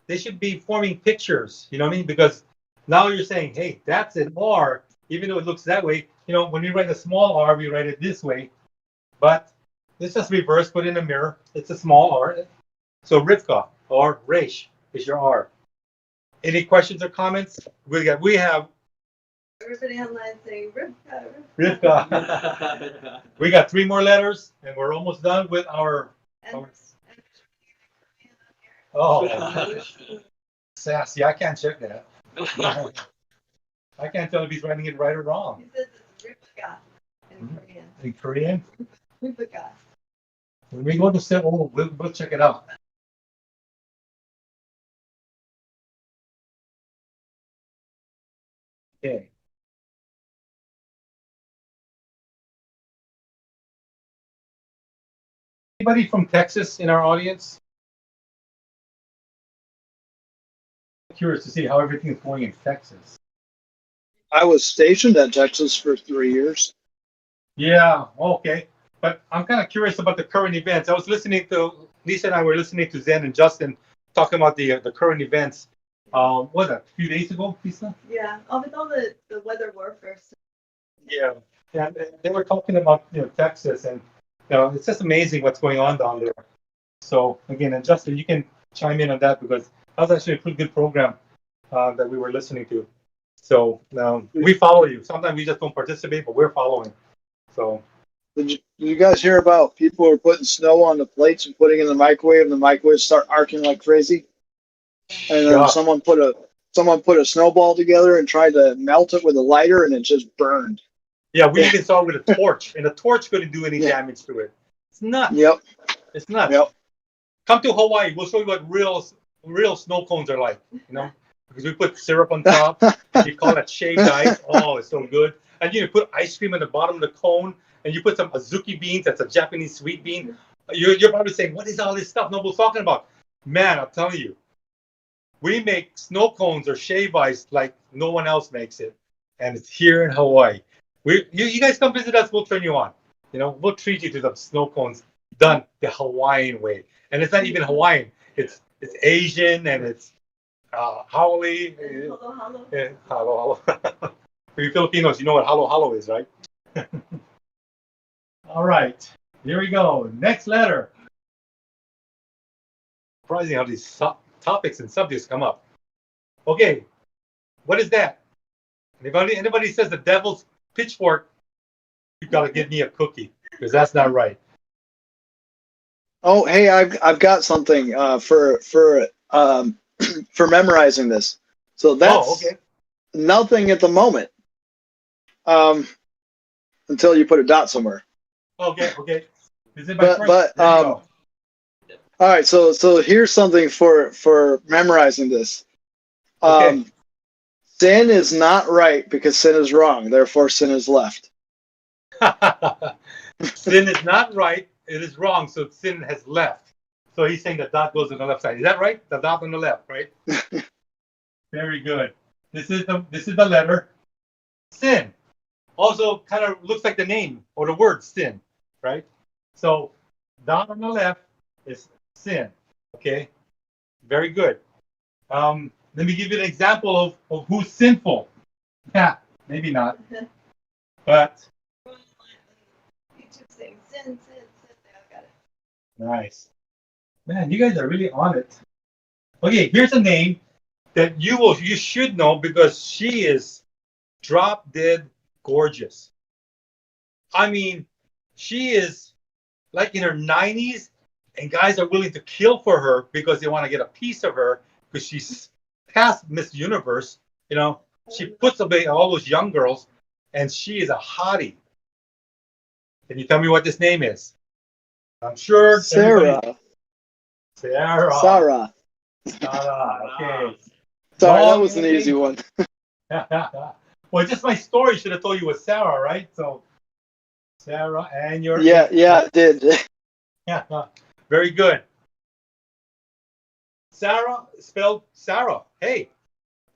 they should be forming pictures. You know what I mean? Because now you're saying, hey, that's an R, even though it looks that way. You know, when we write a small R, we write it this way. But it's just reverse, put in a mirror. It's a small R. So Rivka or Resh is your R. Any questions or comments? We have Everybody online saying Rivka. Rivka. We got 3 more letters, and we're almost done with our. And Oh, sassy! I can't check that. I can't tell if he's writing it right or wrong. he says it's Rivka in Korean. In Korean, Rivka. when we go to Seoul, we'll check it out. Okay. Anybody from Texas in our audience? I'm curious to see how everything is going in Texas. I was stationed at Texas for 3 years. Yeah, okay. But I'm kind of curious about the current events. I was listening to, Lisa and I were listening to Zen and Justin talking about the current events. What was that, a few days ago, Lisa? Yeah, with all the weather warfare stuff. Yeah. Yeah, they were talking about, Texas, and it's just amazing what's going on down there. So again, and Justin, you can chime in on that because that was actually a pretty good program that we were listening to. So we follow you. Sometimes we just don't participate, but we're following. So Did you guys hear about people who are putting snow on the plates and putting it in the microwave, and the microwaves start arcing like crazy? And then Yeah. someone put a snowball together and tried to melt it with a lighter, and it just burned. yeah, we even saw it with a torch, and the torch couldn't do any damage to it. It's nuts. Yep. It's nuts. Yep. Come to Hawaii. We'll show you what real snow cones are like. Because we put syrup on top. You call that shaved ice. Oh, it's so good. And you put ice cream at the bottom of the cone, and you put some azuki beans. That's a Japanese sweet bean. You're probably saying, what is all this stuff nobody's talking about? Man, I'm telling you, we make snow cones or shave ice like no one else makes it, and it's here in Hawaii. You guys come visit us. We'll turn you on. We'll treat you to the snow cones done the Hawaiian way, and it's not even Hawaiian. It's Asian, and it's Haole. Halo. Yeah, halo. For you Filipinos, you know what halo is, right? All right, here we go. Next letter. Surprising how these topics and subjects come up. Okay, what is that? Anybody says the devil's pitchfork, you gotta give me a cookie because that's not right. Oh, hey, I've got something for memorizing this. So that's okay. nothing at the moment. Until you put a dot somewhere. Okay. Is it my But all right, so here's something for memorizing this. Okay. Sin is not right because sin is wrong. Therefore, sin is left. Sin is not right. It is wrong. So sin has left. So he's saying the dot goes on the left side. Is that right? The dot on the left, right? Very good. This is the letter sin. Also, kind of looks like the name or the word sin, right? So dot on the left is sin. Okay. Very good. Let me give you an example of who's sinful. Yeah, maybe not. But YouTube saying sin. I got it. nice. Man, you guys are really on it. Okay, here's a name that you should know because she is drop dead gorgeous. I mean, she is like in her 90s, and guys are willing to kill for her because they want to get a piece of her because she's past Miss Universe. You know, she puts away all those young girls, and she is a hottie. Can you tell me what this name is? I'm sure Sarah. Sarah. Sarah. Okay. Sorry, that Long was an easy one. Well, just my story should have told you it was Sarah, right? So, Sarah and your Yeah, it did. Yeah, very good. Sarah spelled Sarah. Hey,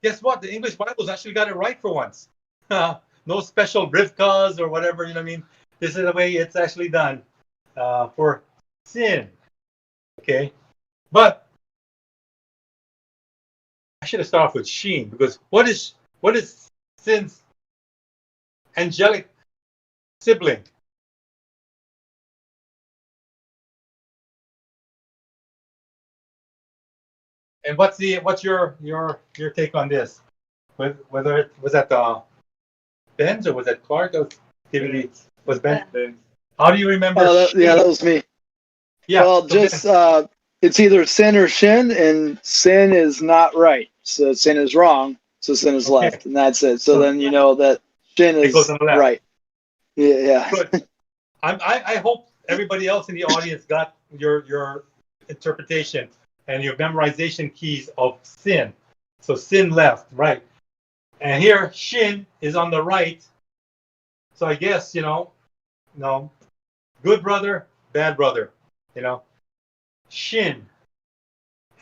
guess what? The English Bible's actually got it right for once. No special Rivkas or whatever, you know what I mean? This is the way it's actually done for sin. Okay? But I should have started off with Sheen because what is sin's angelic sibling? And what's your take on this? Whether it was at Ben's or was it Clark? Was Ben? How do you remember? That was me. Yeah. Well, so just it's either sin or shin, and sin is not right. So sin is wrong. So sin is Okay. left, and that's it. So So then you know that shin it is goes on the left. right. Yeah. Good. I hope everybody else in the audience got your interpretation and your memorization keys of sin. So sin left, right. And here shin is on the right. So I guess, good brother, bad brother, Shin,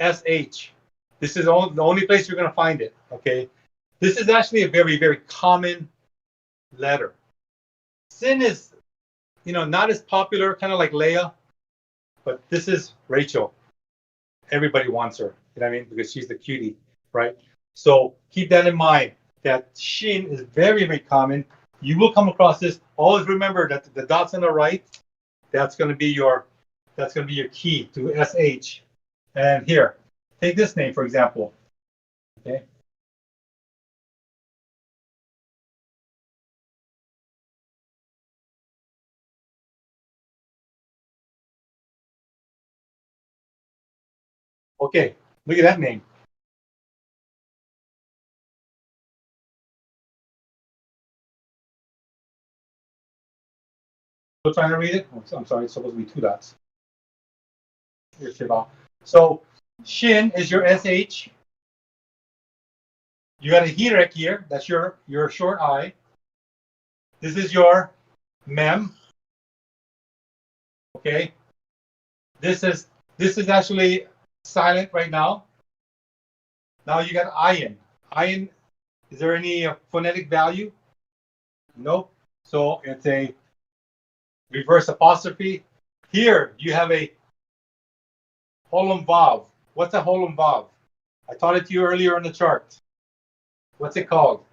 SH. This is the only place you're going to find it, okay? This is actually a very, very common letter. Sin is, not as popular, kind of like Leah, but this is Rachel. Everybody wants her, you know what I mean? Because she's the cutie, right? So keep that in mind, that Shin is very, very common. You will come across this. Always remember that the dots on the right, that's going to be your key to SH. And here, take this name, for example. Okay. Okay, look at that name. Still trying to read it? Oh, I'm sorry, it's supposed to be two dots. Here's Shema. So Shin is your SH. You got a Hirek here. That's your short I. This is your Mem. Okay. This is actually silent right now. Now you got Ayin. Ayin, is there any phonetic value? Nope. So it's a reverse apostrophe. Here you have a Holom Vav. What's a Holom Vav? I taught it to you earlier in the chart. What's it called?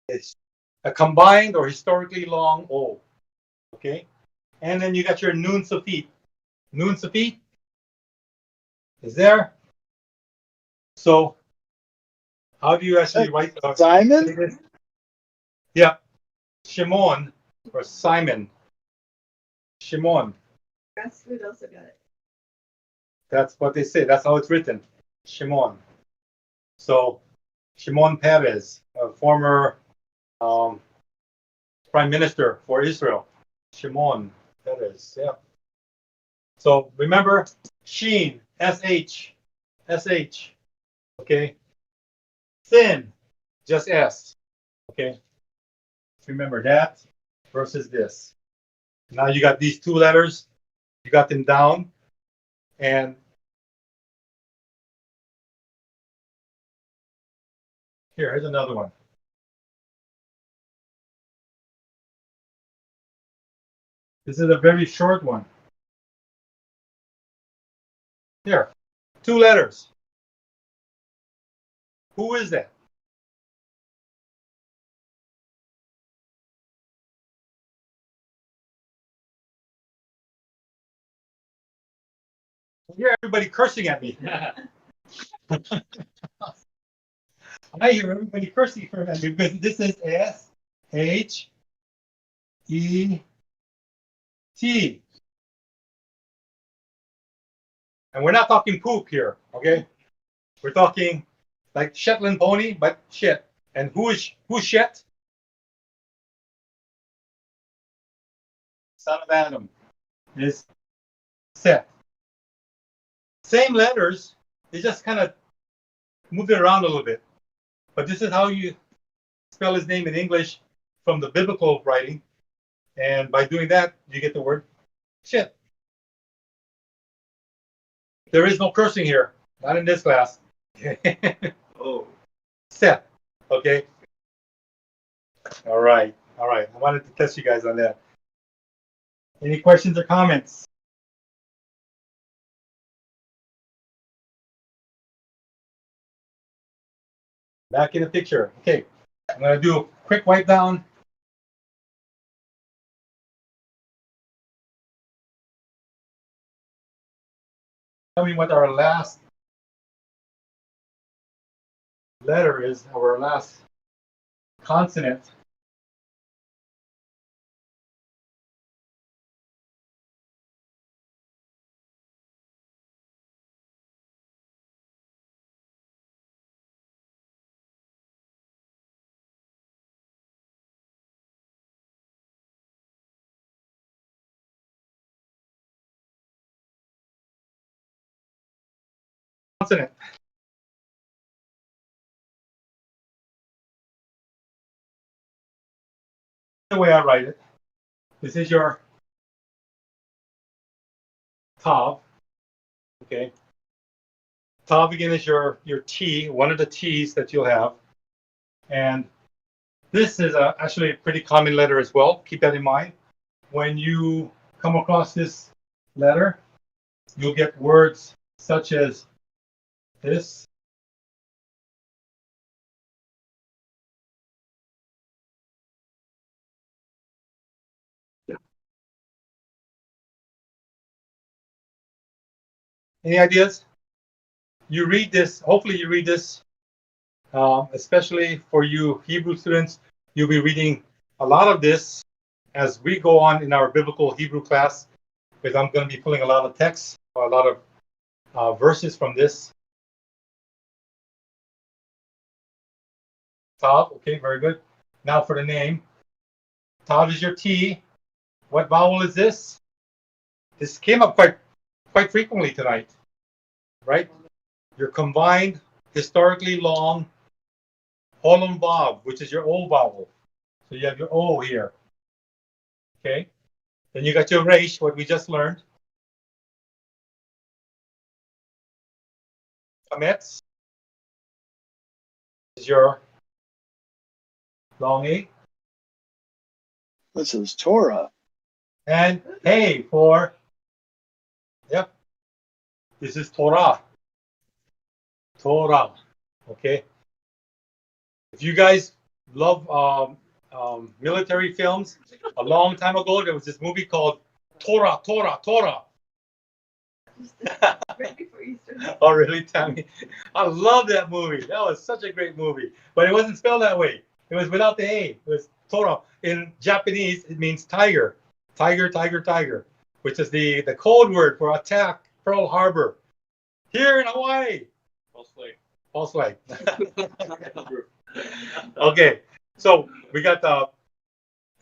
It's a combined or historically long O. Okay? And then you got your Nun Safit. Nun Safit is there. So how do you actually write Simon? Yeah. Shimon or Simon. Shimon. Grassroot also got it. That's what they say. That's how it's written. Shimon. So Shimon Peres, a former prime minister for Israel. Shimon Peres. Yeah. So remember, Sheen SH, SH, okay? Sin, just S, okay? Remember that versus this. Now you got these two letters, you got them down, and here's another one. This is a very short one. Here, two letters. Who is that? I hear everybody cursing at me. I hear everybody cursing at me because this is S-H-E-T. And we're not talking poop here, okay? We're talking like Shetland pony, but shit. And who's shit? Son of Adam is Seth. Same letters, they just kind of moved it around a little bit. But this is how you spell his name in English from the biblical writing. And by doing that, you get the word shit. There is no cursing here, not in this class. Oh, Seth. Okay. All right. All right. I wanted to test you guys on that. Any questions or comments? Back in the picture. Okay. I'm going to do a quick wipe down. Tell me what our last letter is, our last consonant. Consonant. The way I write it, this is your Tav. Okay. Tav again is your T, one of the T's that you'll have. And this is actually a pretty common letter as well. Keep that in mind. When you come across this letter, you'll get words such as this. Any ideas? You read this, hopefully you read this, especially for you Hebrew students, you'll be reading a lot of this as we go on in our biblical Hebrew class, because I'm going to be pulling a lot of text, a lot of verses from this. Tav, okay, very good. Now for the name. Tav is your T. What vowel is this? This came up quite frequently tonight, right? Your combined, historically long Holem Vav, which is your O vowel. So you have your O here. Okay. Then you got your Resh, what we just learned. Kametz is your long A. This is Torah. And Hey for, yep, this is Torah. Torah. Okay. If you guys love military films, a long time ago there was this movie called Torah. Right before Easter. Oh, really, Tammy? I love that movie. That was such a great movie. But it wasn't spelled that way. It was without the A. It was Torah. In Japanese, it means tiger. Tiger, which is the code word for attack Pearl Harbor. Here in Hawaii. False flag. Okay, so we got the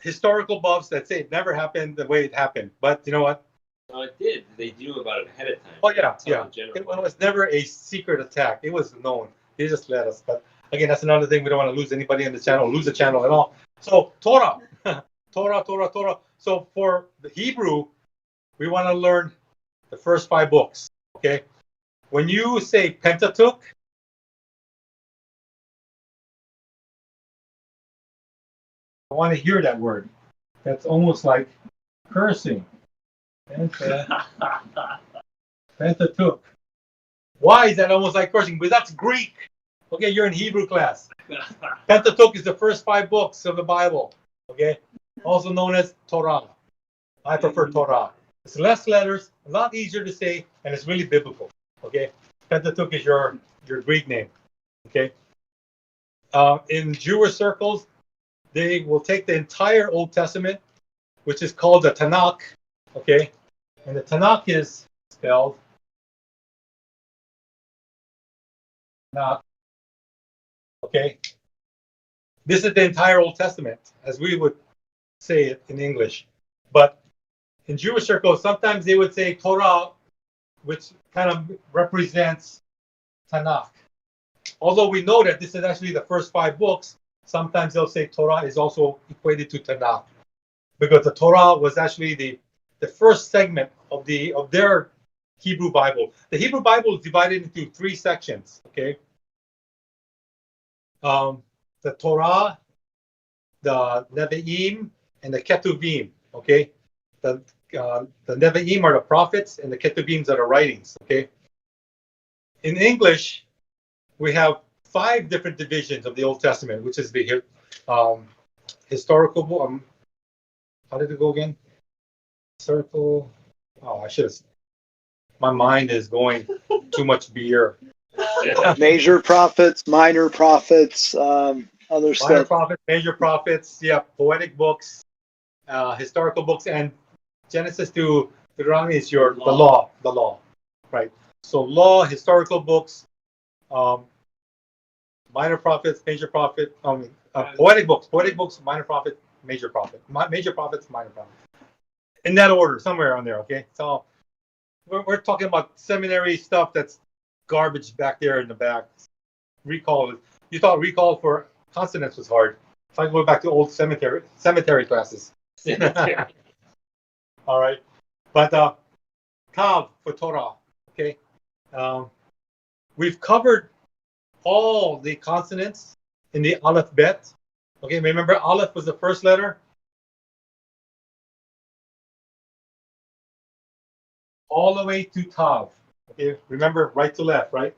historical buffs that say it never happened the way it happened. But you know what? Oh, it did. They knew about it ahead of time. Oh yeah, Tell yeah. the general. It was never a secret attack. It was known. They just let us. But again, that's another thing. We don't want to lose anybody on the channel, lose the channel at all. So Torah, Torah. So for the Hebrew, we want to learn the first 5 books. Okay. When you say Pentateuch, I want to hear that word. That's almost like cursing. Pentateuch. Why is that almost like cursing? Because that's Greek. Okay, you're in Hebrew class. Pentateuch is the first 5 books of the Bible. Okay, also known as Torah. I prefer Torah. It's less letters, a lot easier to say, and it's really biblical. Okay, Pentateuch is your Greek name. Okay, in Jewish circles, they will take the entire Old Testament, which is called the Tanakh. Okay, and the Tanakh is spelled Tanakh. Okay, this is the entire Old Testament, as we would say it in English. But in Jewish circles, sometimes they would say Torah, which kind of represents Tanakh. Although we know that this is actually the first 5 books, sometimes they'll say Torah is also equated to Tanakh, because the Torah was actually the first segment of their Hebrew Bible. The Hebrew Bible is divided into 3 sections. Okay, the Torah, the Nevi'im, and the Ketuvim. Okay, the Nevi'im are the prophets, and the Ketuvim are the writings. Okay, in English, we have 5 different divisions of the Old Testament, which is the historical. How did it go again? Historical. Oh, I should have. My mind is going too much beer. Major prophets, minor prophets, other Minor stuff. prophets, major prophets, yeah, poetic books, historical books, and Genesis to Deuteronomy is the law, right? So law, historical books, minor prophets, major prophet, poetic books, minor prophet, major prophet, major prophets, minor prophet. In that order, somewhere around there. Okay, so we're talking about seminary stuff that's garbage back there in the back. Recall. You thought recall for consonants was hard. If I go back to old cemetery classes. All right, but Tav for Torah. Okay, we've covered all the consonants in the alphabet. Okay, remember Aleph was the first letter. All the way to Tav. Okay, remember right to left, right?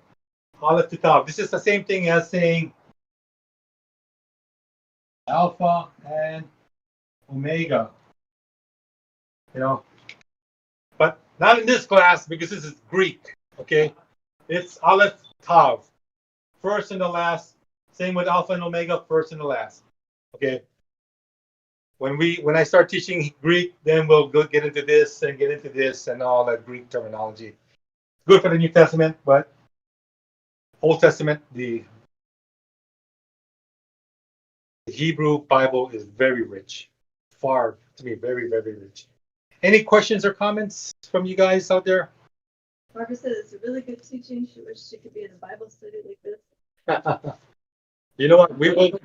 Aleph to Tav. This is the same thing as saying Alpha and Omega. You know, but not in this class because this is Greek. Okay, it's Aleph Tav, first and the last. Same with Alpha and Omega, first and the last. Okay. When I start teaching Greek, then we'll get into this and all that Greek terminology. Good for the New Testament, but Old Testament, the Hebrew Bible is very rich. Far, to me, very, very rich. Any questions or comments from you guys out there? Barbara said it's a really good teaching. She wished she could be in a Bible study like this. You know what? We will.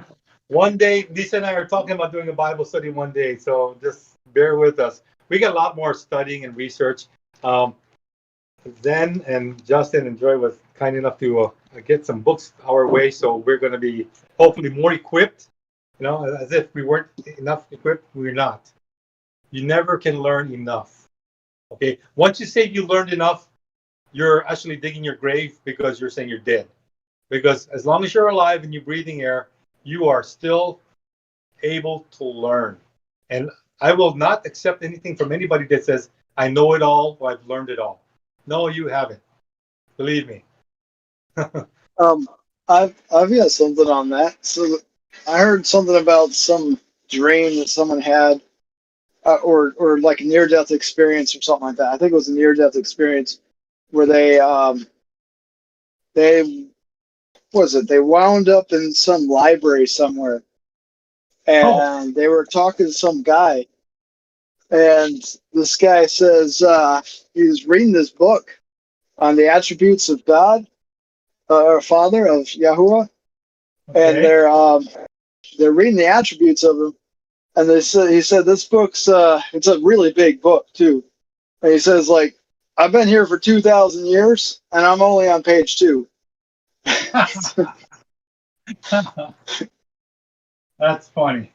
One day, Lisa and I are talking about doing a Bible study one day, so just bear with us. We got a lot more studying and research. Zen and Justin and Joy was kind enough to get some books our way, so we're going to be hopefully more equipped. You know, as if we weren't enough equipped, we're not. You never can learn enough. Okay, once you say you learned enough, you're actually digging your grave because you're saying you're dead. Because as long as you're alive and you're breathing air, you are still able to learn. And I will not accept anything from anybody that says, I know it all or I've learned it all. No, you haven't. Believe me. I've got something on that. So I heard something about some dream that someone had, or like a near-death experience or something like that. I think it was a near-death experience where they wound up in some library somewhere, and they were talking to some guy, and this guy says he's reading this book on the attributes of God, or Father of Yahuwah, and they're reading the attributes of him, and he said this book's it's a really big book too, and he says like I've been here for 2,000 years and I'm only on page 2. That's funny.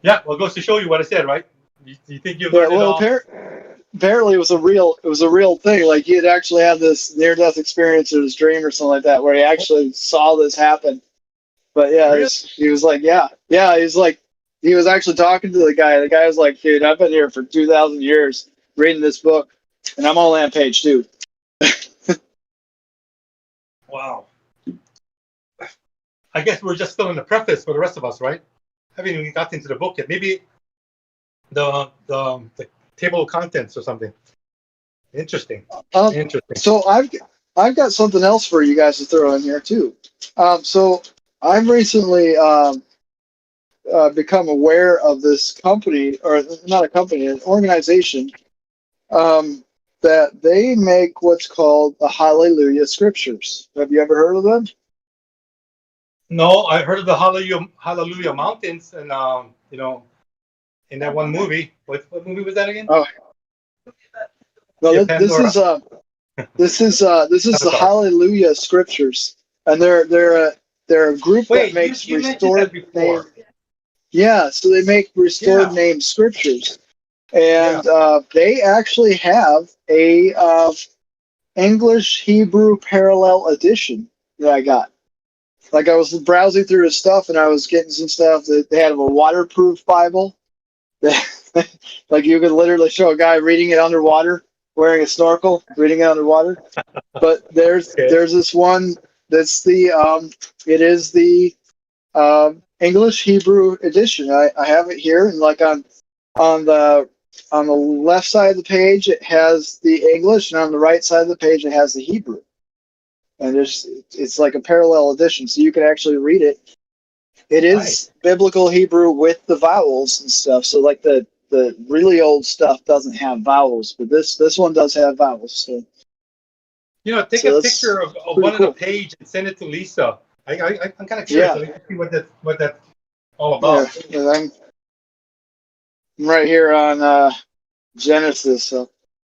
Yeah, well, it goes to show you what I said, right? You think you've learned it all? Apparently it was a real thing. Like he had actually had this near-death experience or his dream or something like that, where he actually saw this happen. But yeah, Really? he was like, yeah, he's like, he was actually talking to the guy. The guy was like, dude, I've been here for 2,000 years reading this book, and I'm only on page 2. Wow. I guess we're just still in the preface for the rest of us, right? Haven't even got into the book yet. Maybe the table of contents or something. Interesting. Interesting. So I've got something else for you guys to throw in here too. So I've recently become aware of this company, or not a company, an organization that they make what's called the Hallelujah Scriptures. Have you ever heard of them? No, I heard of the Hallelujah Mountains, and in that one movie. What movie was that again? Oh, no, Yeah, this is the Hallelujah Scriptures, and they're a group that makes you mentioned restored that before. name. Yeah, so they make restored name scriptures, and they actually have a English Hebrew parallel edition that I got. Like I was browsing through his stuff, and I was getting some stuff that they had a waterproof Bible. Like you could literally show a guy reading it underwater, wearing a snorkel, reading it underwater. But there's this one that's it is the English Hebrew edition. I have it here, and like on the left side of the page it has the English, and on the right side of the page it has the Hebrew. And it's like a parallel edition, so you can actually read it. It is biblical Hebrew with the vowels and stuff. So like the really old stuff doesn't have vowels, but this one does have vowels. So take a picture of one of the page and send it to Lisa. I'm kind of curious. Yeah. See what that's all about. Yeah, I'm right here on Genesis, so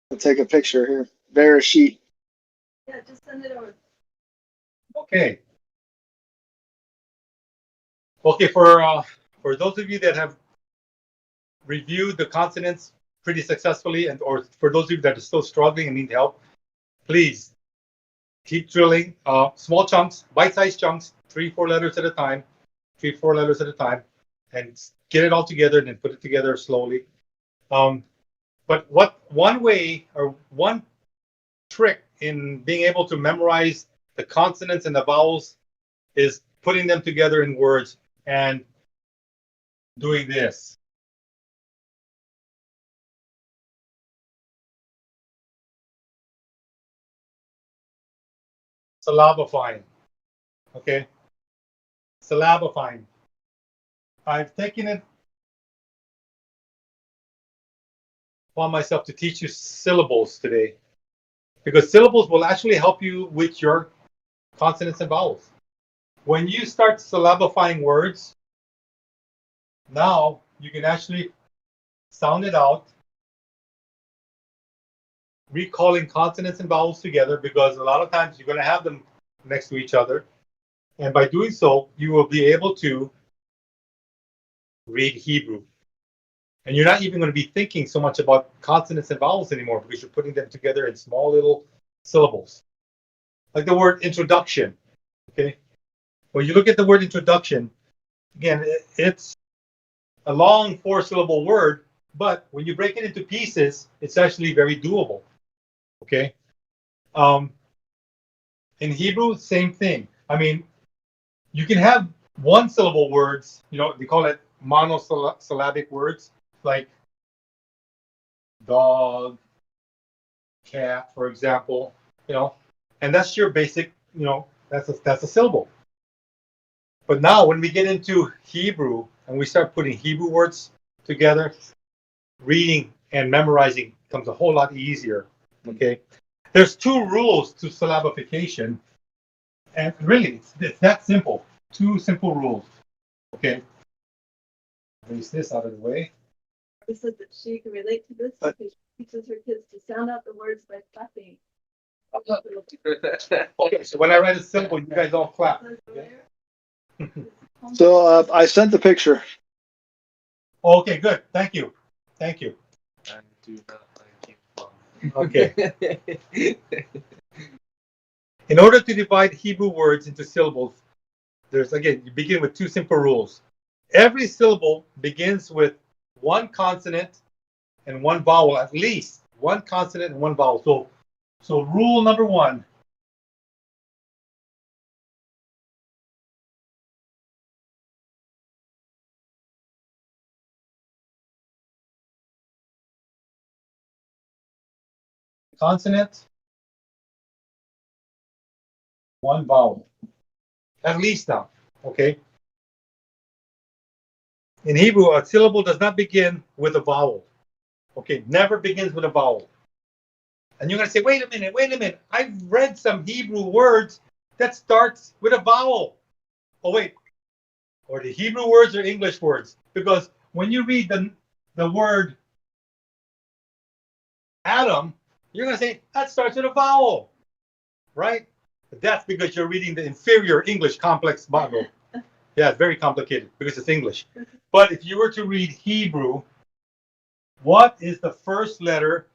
I'll take a picture here. Bereshit. Yeah, just send it over. Okay. Okay, for those of you that have reviewed the consonants pretty successfully, or for those of you that are still struggling and need help, please keep drilling small chunks, bite-sized chunks, 3-4 letters at a time, and get it all together and then put it together slowly. But one way or one trick in being able to memorize the consonants and the vowels is putting them together in words and doing this. Syllabifying. Okay? Syllabifying. I've taken it upon myself to teach you syllables today, because syllables will actually help you with your consonants and vowels. When you start syllabifying words, now you can actually sound it out, recalling consonants and vowels together, because a lot of times you're going to have them next to each other. And by doing so, you will be able to read Hebrew. And you're not even going to be thinking so much about consonants and vowels anymore, because you're putting them together in small little syllables. Like the word introduction. Okay? When you look at the word introduction, again, it's a long 4-syllable word, but when you break it into pieces, it's actually very doable. Okay? In Hebrew, same thing. I mean, you can have 1-syllable words, they call it monosyllabic words, like dog, cat, for example, and that's your basic, that's a syllable. But now when we get into Hebrew and we start putting Hebrew words together, reading and memorizing becomes a whole lot easier. Okay, there's 2 rules to syllabification, and really it's that simple. 2 simple rules. Okay, erase this out of the way. She said that she can relate to this because she teaches her kids to sound out the words by clapping. Okay, so when I write a syllable, you guys all clap. Okay, So I sent the picture. okay, good. Thank you. Thank you. I do not like him. Okay. In order to divide Hebrew words into syllables, there's, again, you begin with 2 simple rules. Every syllable begins with 1 consonant and 1 vowel, at least 1 consonant and 1 vowel. So rule number 1. Consonant, 1 vowel. At least now, okay? In Hebrew, a syllable does not begin with a vowel. Okay, never begins with a vowel. And you're going to say, wait a minute. I've read some Hebrew words that starts with a vowel. Oh, wait. Or the Hebrew words or English words. Because when you read the word Adam, you're going to say, that starts with a vowel. Right? But that's because you're reading the inferior English complex Bible. Yeah, it's very complicated because it's English. But if you were to read Hebrew, what is the first letter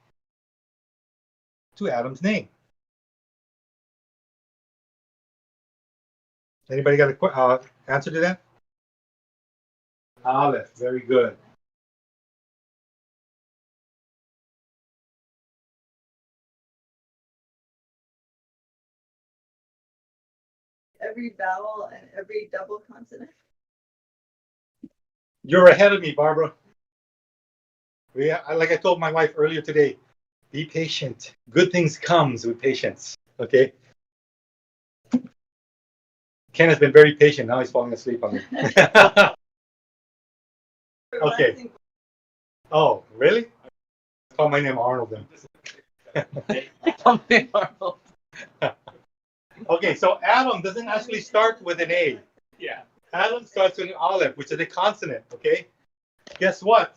to Adam's name? Anybody got a answer to that? Aleph. Very good. Every vowel and every double consonant. You're ahead of me, Barbara. Like I told my wife earlier today, be patient. Good things comes with patience. Okay. Ken has been very patient. Now he's falling asleep on me. Okay. Oh, really? Call my name Arnold then. Arnold. Okay, so Adam doesn't actually start with an A. Yeah. Adam starts with an aleph, which is a consonant. Okay. Guess what?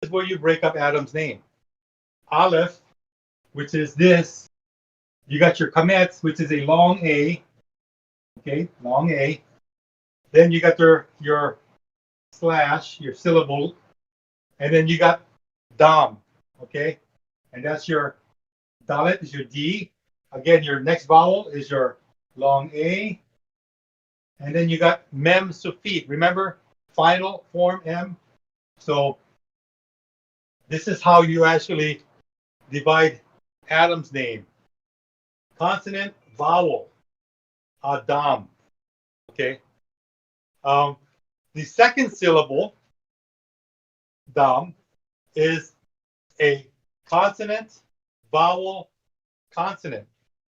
This is where you break up Adam's name. Aleph, which is this. You got your kametz, which is a long A. Okay, long A. Then you got your slash, your syllable, and then you got dam. Okay, and that's your dalet is your D. Again, your next vowel is your long A. And then you got mem sufit. Remember, final form M. So this is how you actually divide Adam's name. Consonant, vowel, Adam. Okay. The second syllable, dam, is a consonant, vowel, consonant.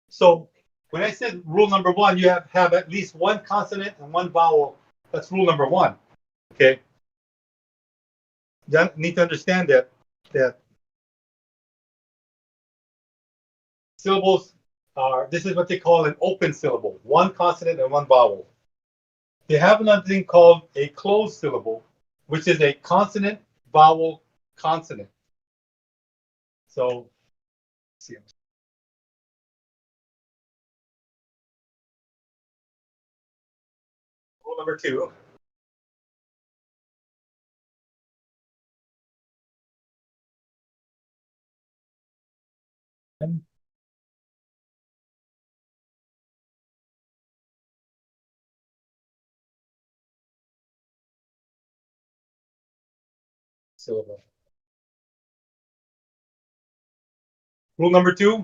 So when I said rule number 1, you have at least 1 consonant and 1 vowel. That's rule number 1. Okay. You need to understand that syllables are, this is what they call an open syllable, 1 consonant and 1 vowel. They have another thing called a closed syllable, which is a consonant, vowel, consonant. So, let's see. Rule number 2. Syllable. Rule number 2,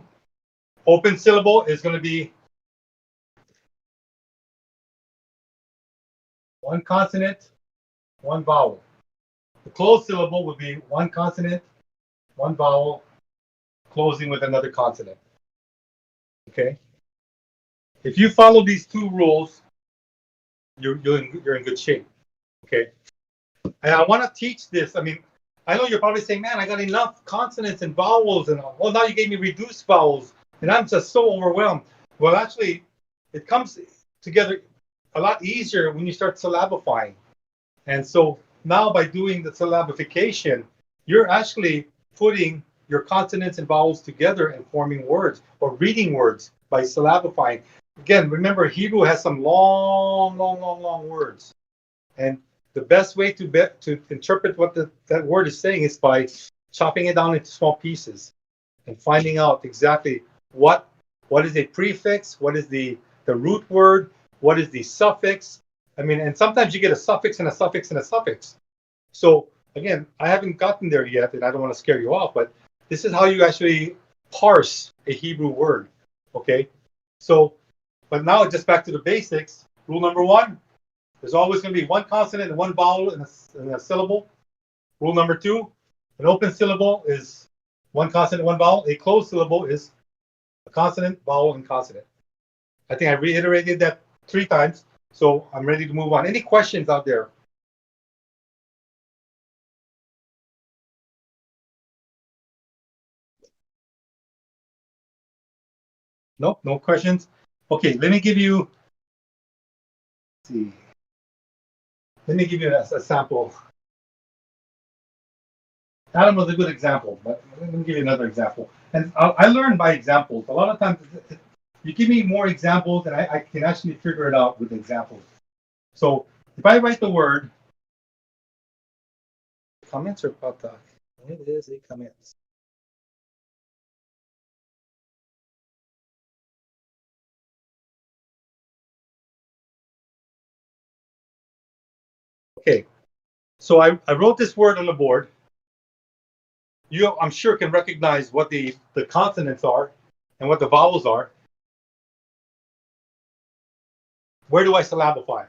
open syllable is going to be 1 consonant, 1 vowel. The closed syllable would be 1 consonant, 1 vowel, closing with another consonant. Okay. If you follow these two rules, you're in good shape. Okay. And I want to teach this. I mean, I know you're probably saying, man, I got enough consonants and vowels, and oh, now you gave me reduced vowels, and I'm just so overwhelmed. Well, actually, it comes together a lot easier when you start syllabifying. And so now by doing the syllabification, you're actually putting your consonants and vowels together and forming words or reading words by syllabifying. Again, remember, Hebrew has some long words. And the best way to interpret what that word is saying is by chopping it down into small pieces and finding out exactly what is a prefix, what is the root word, what is the suffix. I mean, and sometimes you get a suffix and a suffix and a suffix. So again, I haven't gotten there yet, and I don't want to scare you off, but this is how you actually parse a Hebrew word, okay? So, but now just back to the basics. Rule number 1, there's always going to be one consonant and one vowel in a syllable. Rule number 2, an open syllable is one consonant, one vowel. A closed syllable is a consonant, vowel, and consonant. I think I reiterated that 3 times, so I'm ready to move on. Any questions out there? Nope, no questions. Okay, let me give you. Let's see. Let me give you a sample. Adam was a good example, but let me give you another example. And I learn by examples. A lot of times, you give me more examples, and I can actually figure it out with examples. So if I write the word, comments or about that? It is a comments. Okay, so I wrote this word on the board. You, I'm sure, can recognize what the consonants are and what the vowels are. Where do I syllabify?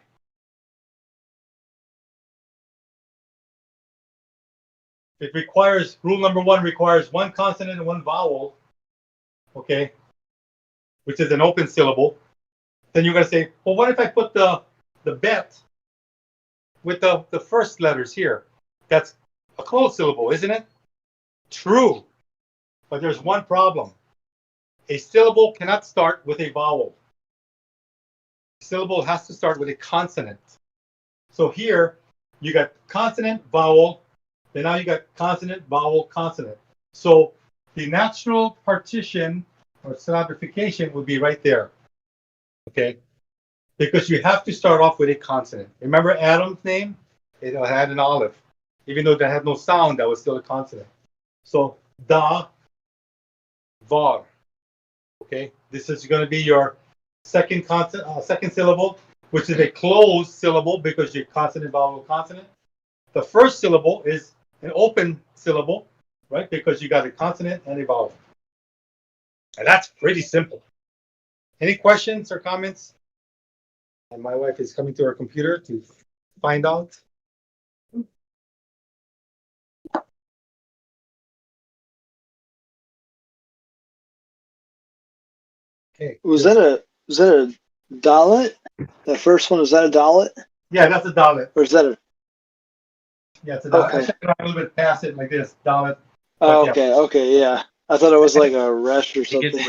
It requires, rule number 1 requires one consonant and one vowel, okay, which is an open syllable. Then you're going to say, well, what if I put the bet with the first letters here? That's a closed syllable, isn't it? True, but there's one problem. A syllable cannot start with a vowel. A syllable has to start with a consonant. So here, you got consonant, vowel, then now you got consonant, vowel, consonant. So the natural partition or syllabification would be right there, okay? Because you have to start off with a consonant. Remember Adam's name? It had an olive. Even though that had no sound, that was still a consonant. So da, var, okay? This is going to be your second syllable, which is a closed syllable because you're consonant, vowel, consonant. The first syllable is an open syllable, right? Because you got a consonant and a vowel. And that's pretty simple. Any questions or comments? And my wife is coming to her computer to find out. Okay. Was that a dalet? The first one, was that a dalet? Yeah, that's a dalet. Or is that a? Yeah, it's a dalet. Okay. I should have a little bit past it like this, dalet. Oh, yeah. okay, yeah. I thought it was like a resh or something.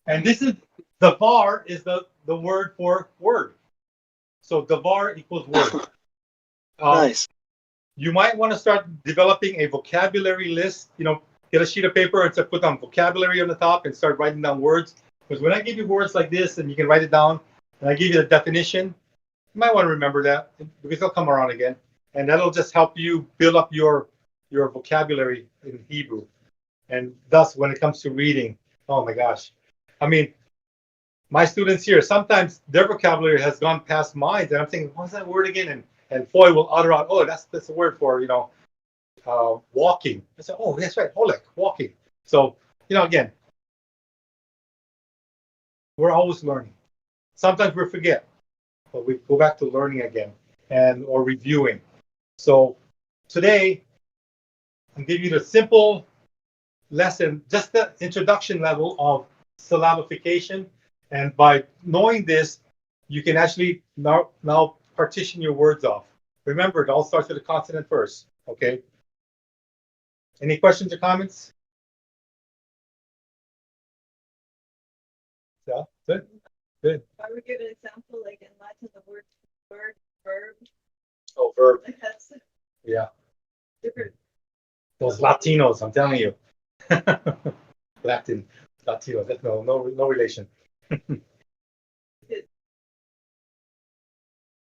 And this is, the var is the word for word. So the var equals word. Nice. You might want to start developing a vocabulary list. You know, get a sheet of paper and put down vocabulary on the top and start writing down words. Because when I give you words like this and you can write it down, and I give you the definition, you might want to remember that because they'll come around again. And that'll just help you build up your vocabulary in Hebrew. And thus, when it comes to reading, oh my gosh. I mean, my students here, sometimes their vocabulary has gone past mine. And I'm thinking, what's that word again? And Foy will utter out, oh, that's a word for, walking. I said, oh, that's right, Holek, walking. So, again, we're always learning. Sometimes we forget, but we go back to learning again or reviewing. So today, I'm giving you the simple lesson, just the introduction level of syllabification. And by knowing this, you can actually now partition your words off. Remember, it all starts with a consonant first, okay? Any questions or comments? Yeah, good, good. If I were give an example, like in Latin, the word, verb, Oh, verb, like that's yeah. different. Those Latinos, I'm telling you. Latino, that's no relation.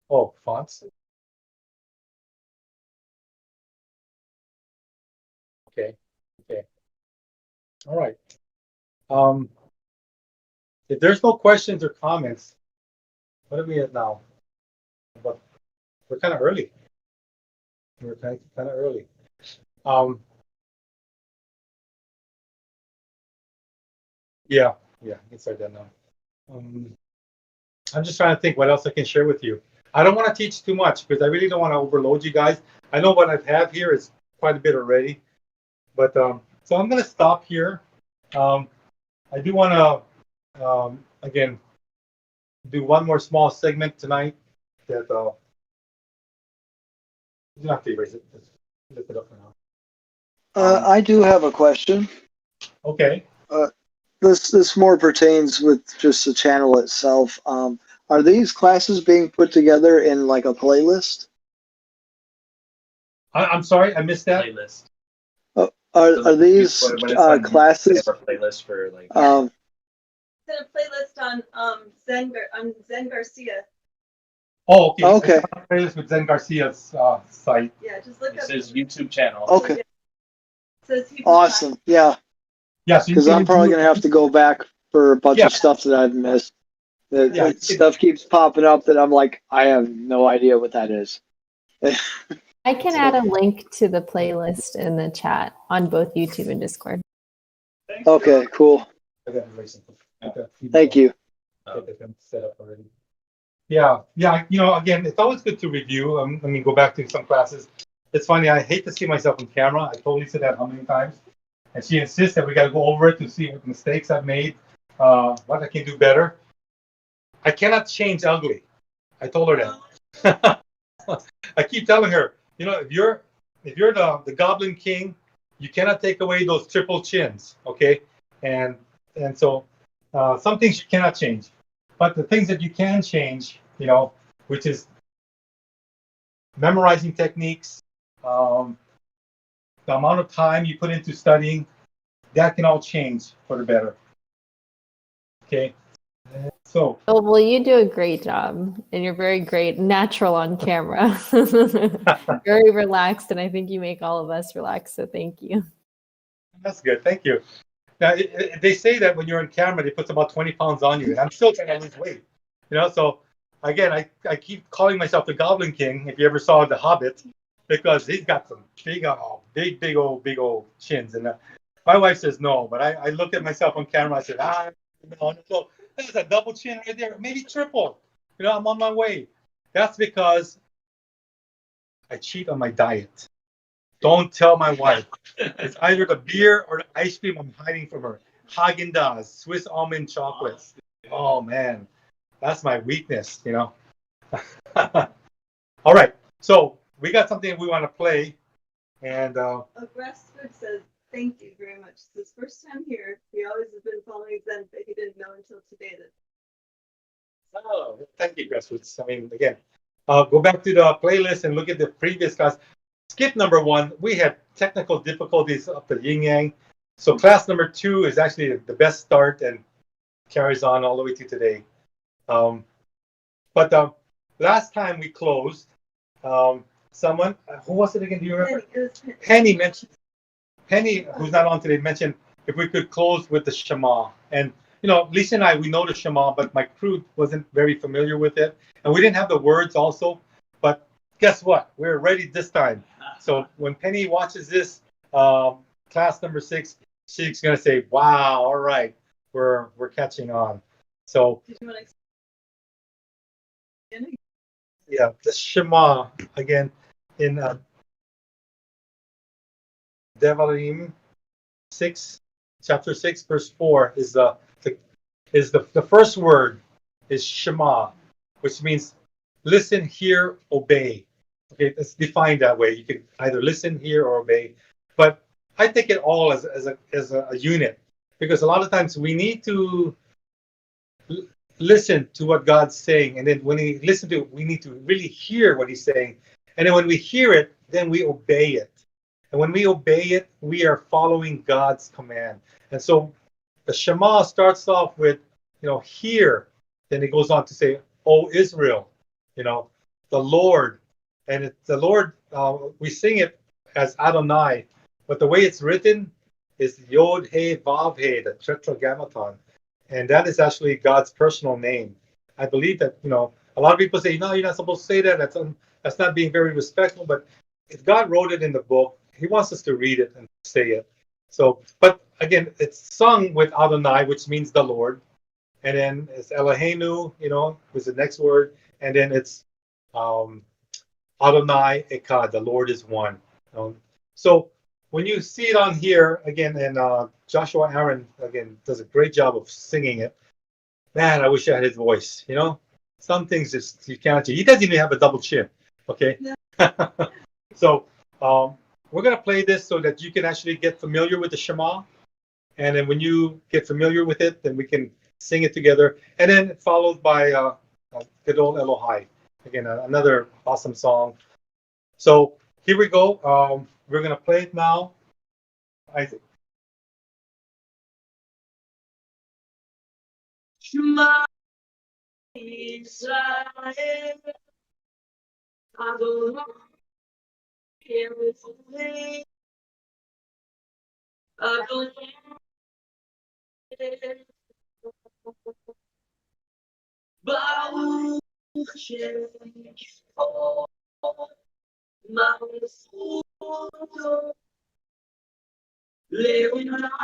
Oh, fonts. Okay, okay. All right. If there's no questions or comments, what are we at now? But we're kind of early. We're kind of early. Yeah, I can start that now. I'm just trying to think what else I can share with you. I don't want to teach too much because I really don't want to overload you guys. I know what I have here is quite a bit already, but so I'm going to stop here. I do want to again do one more small segment tonight. That you don't have to erase it. Just lift it up for now. I do have a question. Okay. This more pertains with just the channel itself. Are these classes being put together in like a playlist? I'm sorry, I missed that. Playlist. Are these When it's on YouTube, classes? they have a playlist for like. It's in a playlist on Zen Garcia. Oh, okay. Okay. I have a playlist with Zen Garcia's site. Yeah, just look It up. says YouTube channel. Okay. It says Hebrew Awesome. Yeah. Yeah, so Because I'm probably gonna have to go back for a bunch Yeah. of stuff that I've missed. Yeah, Stuff keeps popping up that I'm like, I have no idea what that is. I can add a link to the playlist in the chat on both YouTube and Discord. Okay, cool. Thank you. Set up already. Yeah. You know, again, it's always good to review. I mean, go back to some classes. It's funny. I hate to see myself on camera. I told Lisa that how many times, and she insists that we got to go over it to see what mistakes I've made, what I can do better. I cannot change ugly. I told her that. I keep telling her, you know, if you're the Goblin King, you cannot take away those triple chins, okay? And so some things you cannot change, but the things that you can change, you know, which is memorizing techniques, the amount of time you put into studying, that can all change for the better. Okay. So. Oh, well, you do a great job, and you're very great, natural on camera. Very relaxed, and I think you make all of us relaxed. So thank you. That's good. Thank you. Now, they say that when you're on camera, they put about 20 pounds on you, and I'm still trying to lose weight. You know, so again, I keep calling myself the Goblin King. If you ever saw The Hobbit, because he's got some big old chins, and my wife says no, but I look at myself on camera. I said, no, that's a double chin right there, maybe triple. You know, I'm on my way. That's because I cheat on my diet. Don't tell my wife. It's either the beer or the ice cream I'm hiding from her. Haagen-Dazs, Swiss almond chocolate. Oh man, that's my weakness, you know. All right, so we got something we want to play, and Grassfood says thank you very much. It's his first time here. He always has been following Zen, but he didn't know until today that. oh, thank you, Grassroots. I mean, again, go back to the playlist and look at the previous class. Skip number 1, we had technical difficulties up the yin yang. So class number 2 is actually the best start and carries on all the way to today. But last time we closed, someone, who was it again? Do you remember? Penny mentioned. Penny, who's not on today, mentioned if we could close with the Shema. And you know, Lisa and I, we know the Shema, but my crew wasn't very familiar with it, and we didn't have the words also. But guess what? We're ready this time. So when Penny watches this class number 6, she's gonna say, "Wow, all right, we're catching on." So Did you want to yeah, the Shema again in Devarim 6, chapter 6, verse 4 is the is the first word is Shema, which means listen, hear, obey. Okay, it's defined that way. You can either listen, hear, or obey. But I take it all as a unit, because a lot of times we need to listen to what God's saying, and then when we listen to it, we need to really hear what He's saying, and then when we hear it, then we obey it. And when we obey it, we are following God's command. And so the Shema starts off with, hear. Then it goes on to say, "O Israel," the Lord. And the Lord, we sing it as Adonai, but the way it's written is Yod He Vav He, the Tetragrammaton, and that is actually God's personal name. I believe that a lot of people say, "No, you're not supposed to say that. That's not being very respectful." But if God wrote it in the book, He wants us to read it and say it. So, but again, it's sung with Adonai, which means the Lord, and then it's Eloheinu, is the next word, and then it's Adonai Echad, the Lord is one. So when you see it on here again, and Joshua Aaron again does a great job of singing it. Man, I wish I had his voice. Some things just you can't do. He doesn't even have a double chin. Okay. Yeah. So we're gonna play this so that you can actually get familiar with the Shema, and then when you get familiar with it, then we can sing it together, and then followed by Gadol Elohai. Again, another awesome song. So here we go. We're gonna play it now. Isaac. Shema Israel, Adorando, Adorando, Baruch Shem, Malchuto, Leonah,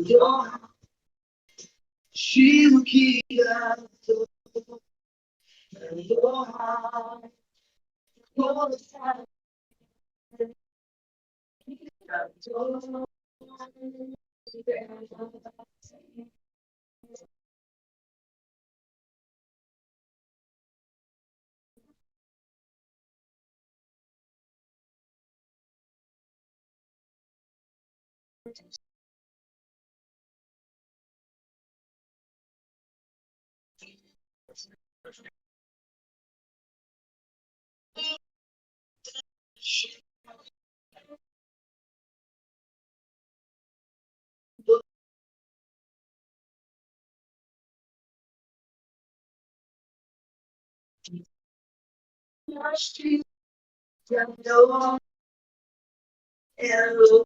Gadol, Shilkiah, Elohai, Gadol, Gadol, Elohai,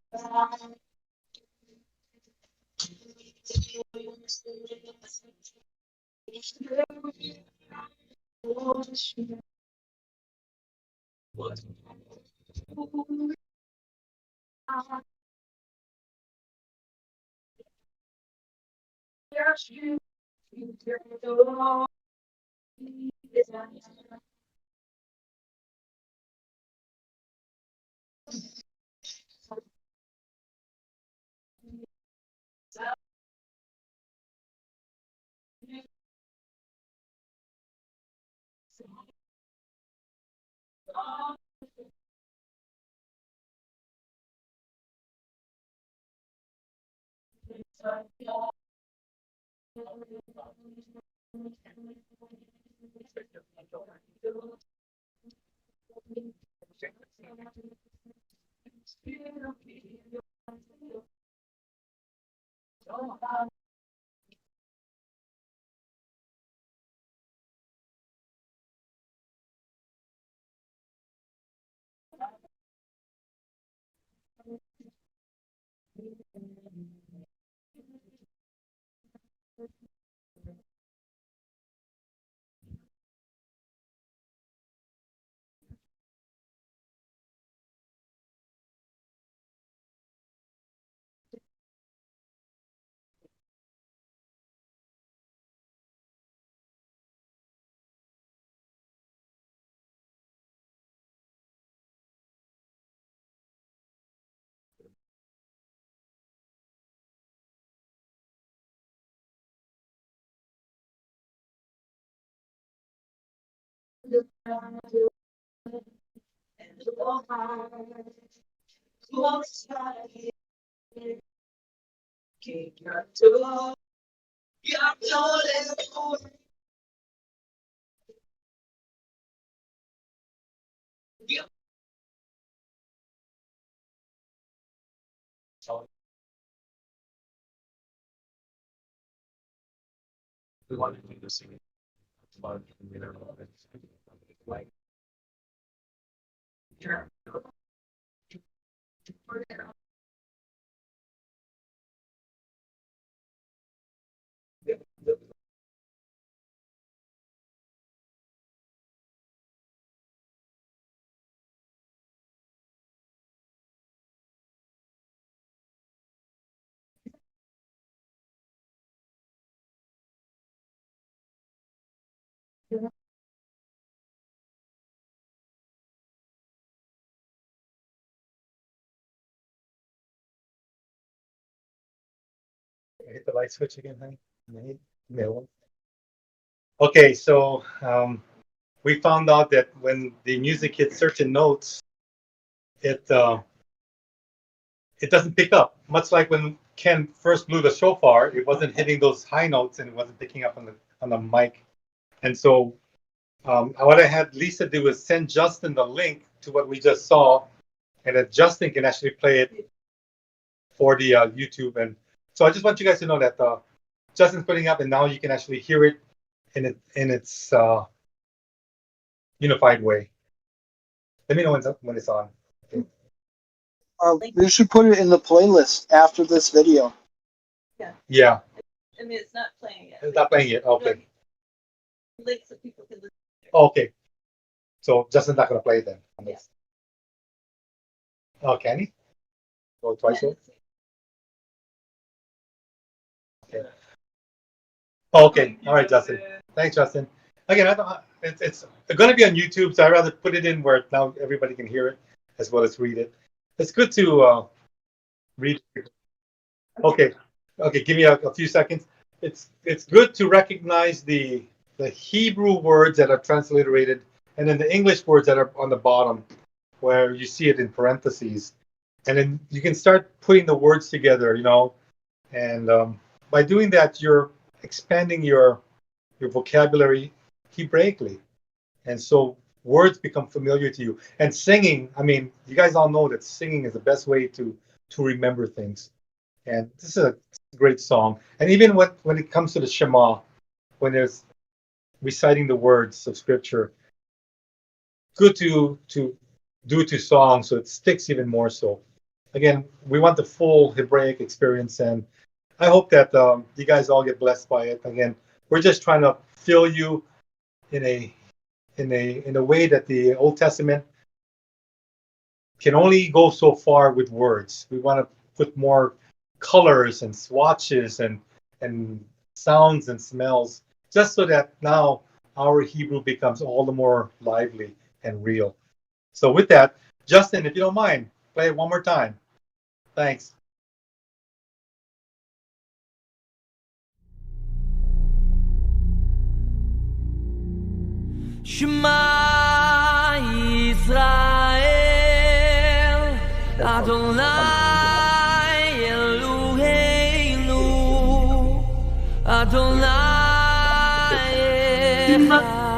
We want to do this again. But, you know, like, Hit the light switch again, honey. No. Okay, so we found out that when the music hits certain notes, it doesn't pick up. Much like when Ken first blew the shofar, it wasn't hitting those high notes and it wasn't picking up on the mic. And so what I had Lisa do was send Justin the link to what we just saw, and that Justin can actually play it for the YouTube. And so I just want you guys to know that Justin's putting up, and now you can actually hear it in its unified way. Let me know when it's on. Okay. You should put it in the playlist after this video. Yeah, I mean, it's not playing yet. it's not playing yet. Okay. Link so people can listen. Okay. So Justin's not going to play it then. Yeah. Oh, can he? Go twice over? Okay. Okay. All right, Justin. Thanks, Justin. Again, it's going to be on YouTube, so I'd rather put it in where now everybody can hear it as well as read it. It's good to read. Okay. Okay. Give me a few seconds. It's good to recognize the Hebrew words that are transliterated, and then the English words that are on the bottom, where you see it in parentheses, and then you can start putting the words together, you know, and by doing that, you're expanding your vocabulary Hebraically, and so words become familiar to you. And singing, I mean, you guys all know that singing is the best way to remember things, and this is a great song. And even when it comes to the Shema, when there's reciting the words of Scripture, good to do to song so it sticks even more so. Again, we want the full Hebraic experience, and I hope that you guys all get blessed by it. Again, we're just trying to fill you in a way that the Old Testament can only go so far with words. We want to put more colors and swatches and sounds and smells, just so that now our Hebrew becomes all the more lively and real. So with that, Justin, if you don't mind, play it one more time. Thanks. Shema Yisrael, Adonai Eloheinu, Adonai Echad.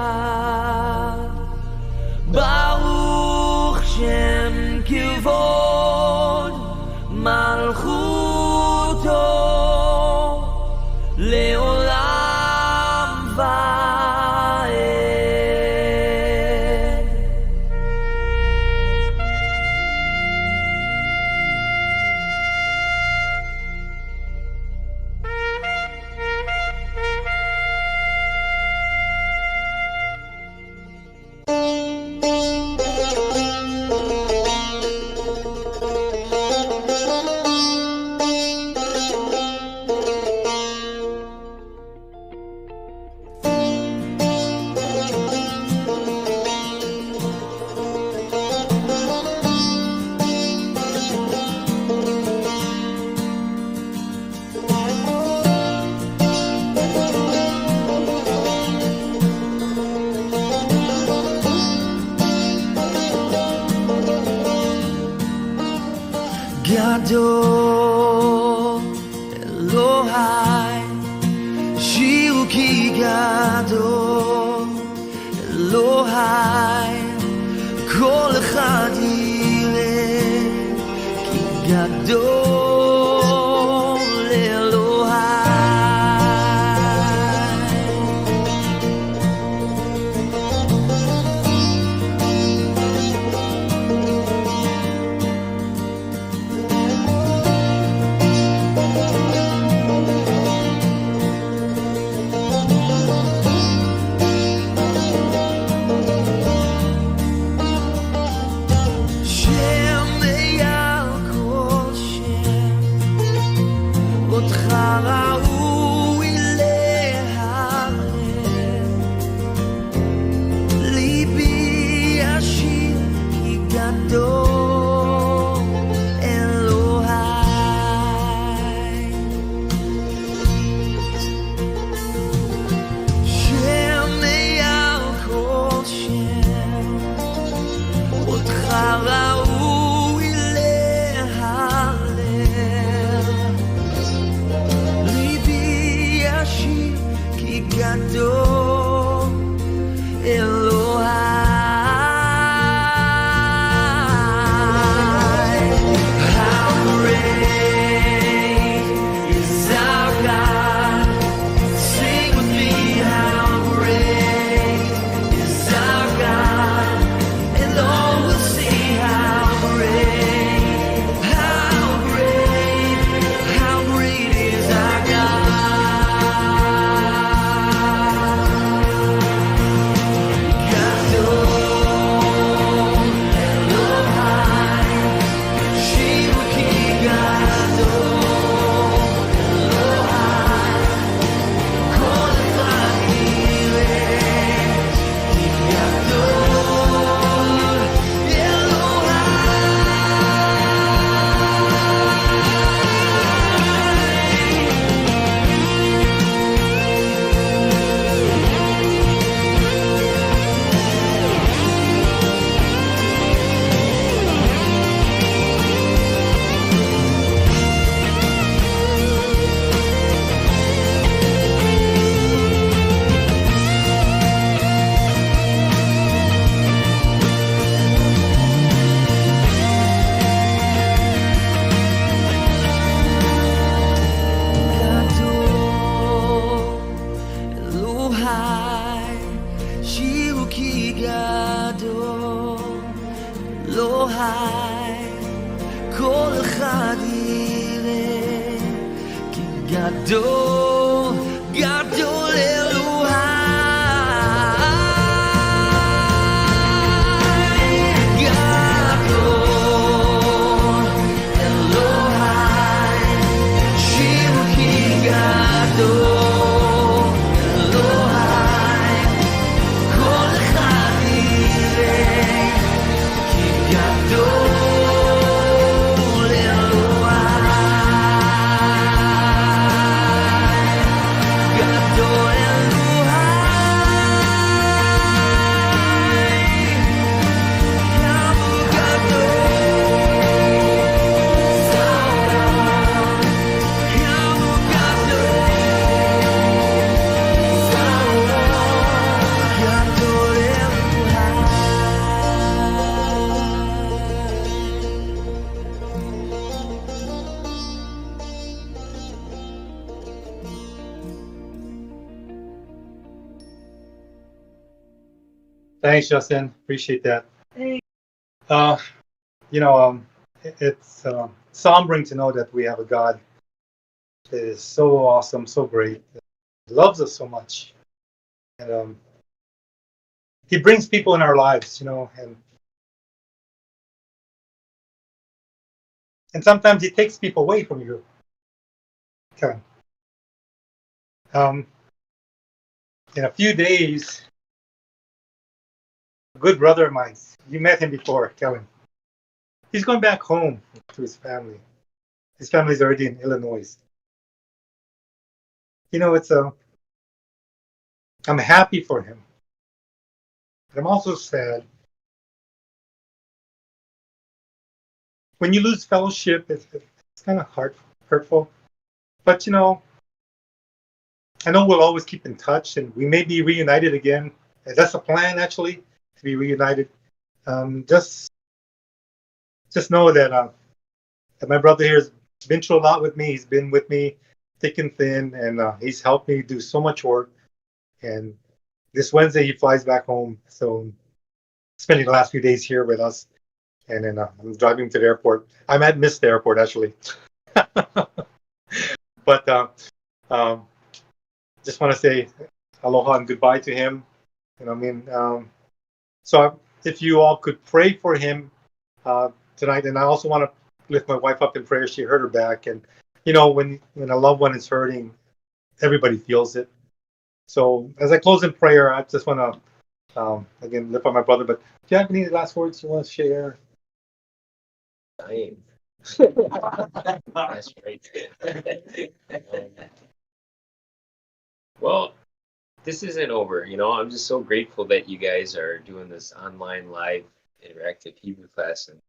Gadol Thanks, Justin. Appreciate that. Thanks. It's sombering to know that we have a God that is so awesome, so great, that loves us so much, and He brings people in our lives, and sometimes He takes people away from you. Kevin. In a few days, a good brother of mine, you met him before, Kevin. He's going back home to his family. His family's already in Illinois. I'm happy for him. But I'm also sad. When you lose fellowship, it's kind of hurtful. But, I know we'll always keep in touch, and we may be reunited again. That's the plan, actually, to be reunited. Just know that And my brother here has been through a lot with me. He's been with me thick and thin, and he's helped me do so much work. And this Wednesday he flies back home, so spending the last few days here with us. And then I'm driving him to the airport. I might miss the airport actually, but just want to say aloha and goodbye to him. So if you all could pray for him tonight, and I also want to lift my wife up in prayer. She hurt her back, and when a loved one is hurting, everybody feels it. So as I close in prayer, I just want to again lift up my brother. But do you have any last words you want to share? That's great. Well, this isn't over. I'm just so grateful that you guys are doing this online live interactive Hebrew class, and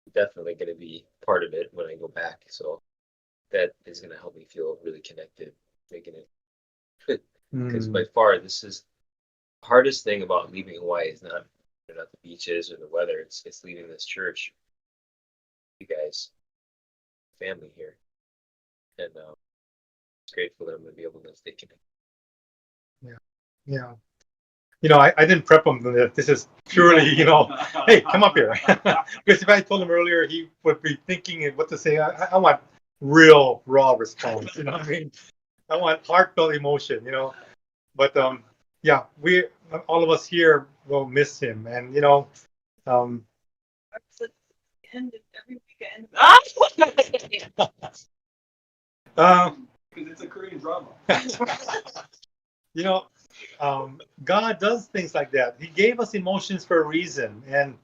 I'm definitely going to be part of it when I go back. So that is going to help me feel really connected, making it. Because by far, this is the hardest thing about leaving Hawaii is not the beaches or the weather. It's leaving this church. You guys, family here, and it's grateful that I'm going to be able to stay connected. Yeah. I didn't prep him. This is purely, hey, come up here. Because if I told him earlier, he would be thinking what to say. I want real, raw response. You know what I mean? I want heartfelt emotion. But yeah, we all of us here will miss him, and End of every weekend. Because it's a Korean drama. God does things like that. He gave us emotions for a reason, and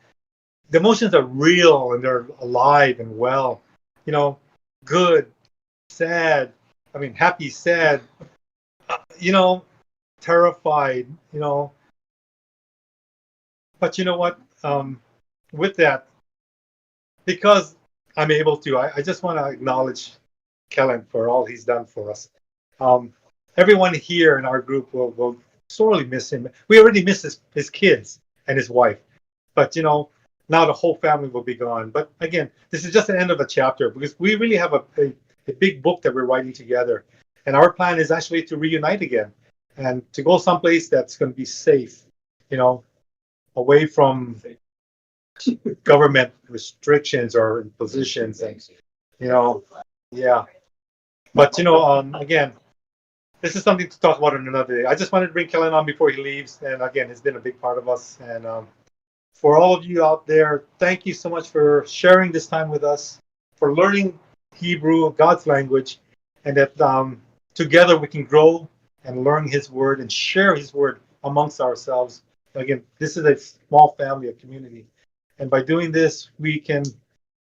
the emotions are real and they're alive and well. Good, sad. Happy, sad. Terrified. But you know what? With that, because I'm able to, I just want to acknowledge Kellen for all he's done for us. Everyone here in our group will sorely miss him. We already miss his kids and his wife, but now the whole family will be gone. But again, this is just the end of a chapter, because we really have a big book that we're writing together, and our plan is actually to reunite again and to go someplace that's going to be safe, away from government restrictions or impositions, and yeah. But again, this is something to talk about on another day. I just wanted to bring Kellen on before he leaves, and again, he's been a big part of us. And for all of you out there, thank you so much for sharing this time with us, for learning Hebrew, God's language, and that together we can grow and learn His word and share His word amongst ourselves. Again, this is a small family, a community. And by doing this, we can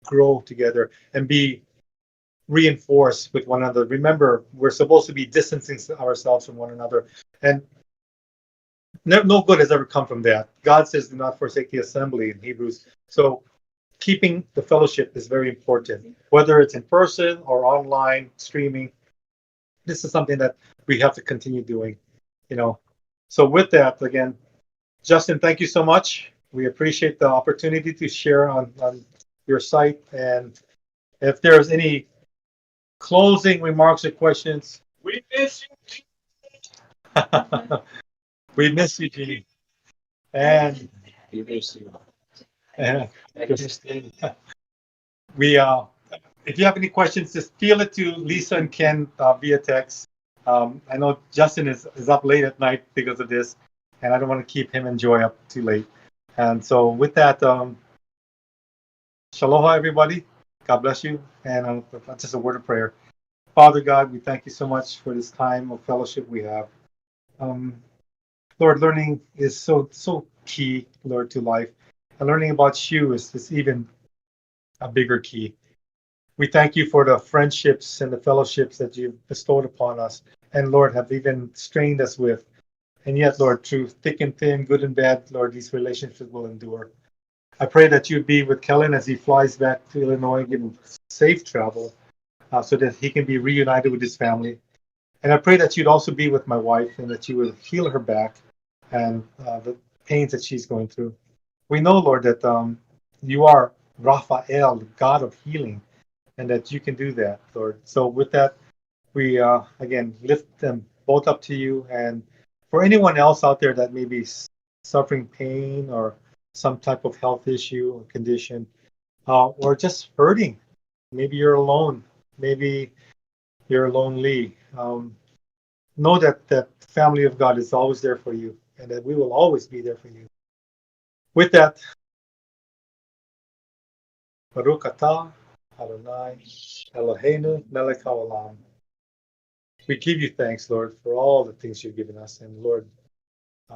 grow together and be reinforced with one another. Remember, we're supposed to be distancing ourselves from one another. And no good has ever come from that. God says, do not forsake the assembly in Hebrews. So keeping the fellowship is very important, whether it's in person or online streaming. This is something that we have to continue doing, So with that, again, Justin, thank you so much. We appreciate the opportunity to share on your site. And if there's any closing remarks or questions. We miss you. We miss you, Jeannie. And We miss you. We if you have any questions, just feel it to Lisa and Ken via text. I know Justin is up late at night because of this, and I don't want to keep him and Joy up too late. And so with that, Shaloha, everybody. God bless you. And just a word of prayer. Father God, we thank you so much for this time of fellowship we have. Lord, learning is so key, Lord, to life. And learning about you is even a bigger key. We thank you for the friendships and the fellowships that you've bestowed upon us. And Lord, have even strained us with. And yet, Lord, through thick and thin, good and bad, Lord, these relationships will endure. I pray that you'd be with Kellen as he flies back to Illinois, give him safe travel so that he can be reunited with his family. And I pray that you'd also be with my wife and that you would heal her back and the pains that she's going through. We know, Lord, that you are Raphael, the God of healing. and that you can do that, Lord. So with that, we again lift them both up to you. And for anyone else out there that may be suffering pain or some type of health issue or condition, or just hurting, maybe you're alone, maybe you're lonely. Know that the family of God is always there for you, and that we will always be there for you. With that, Baruch atah Adonai Eloheinu melech haolam. We give you thanks, Lord, for all the things you've given us. And Lord,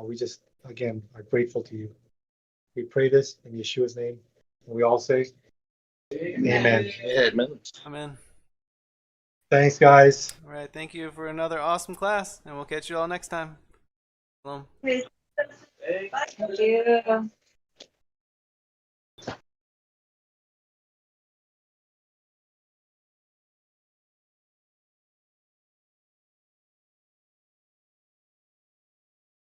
we just, again, are grateful to you. We pray this in Yeshua's name. And we all say, Amen. Amen. Amen. Thanks, guys. All right. Thank you for another awesome class, and we'll catch you all next time. Shalom. Okay. Thank you.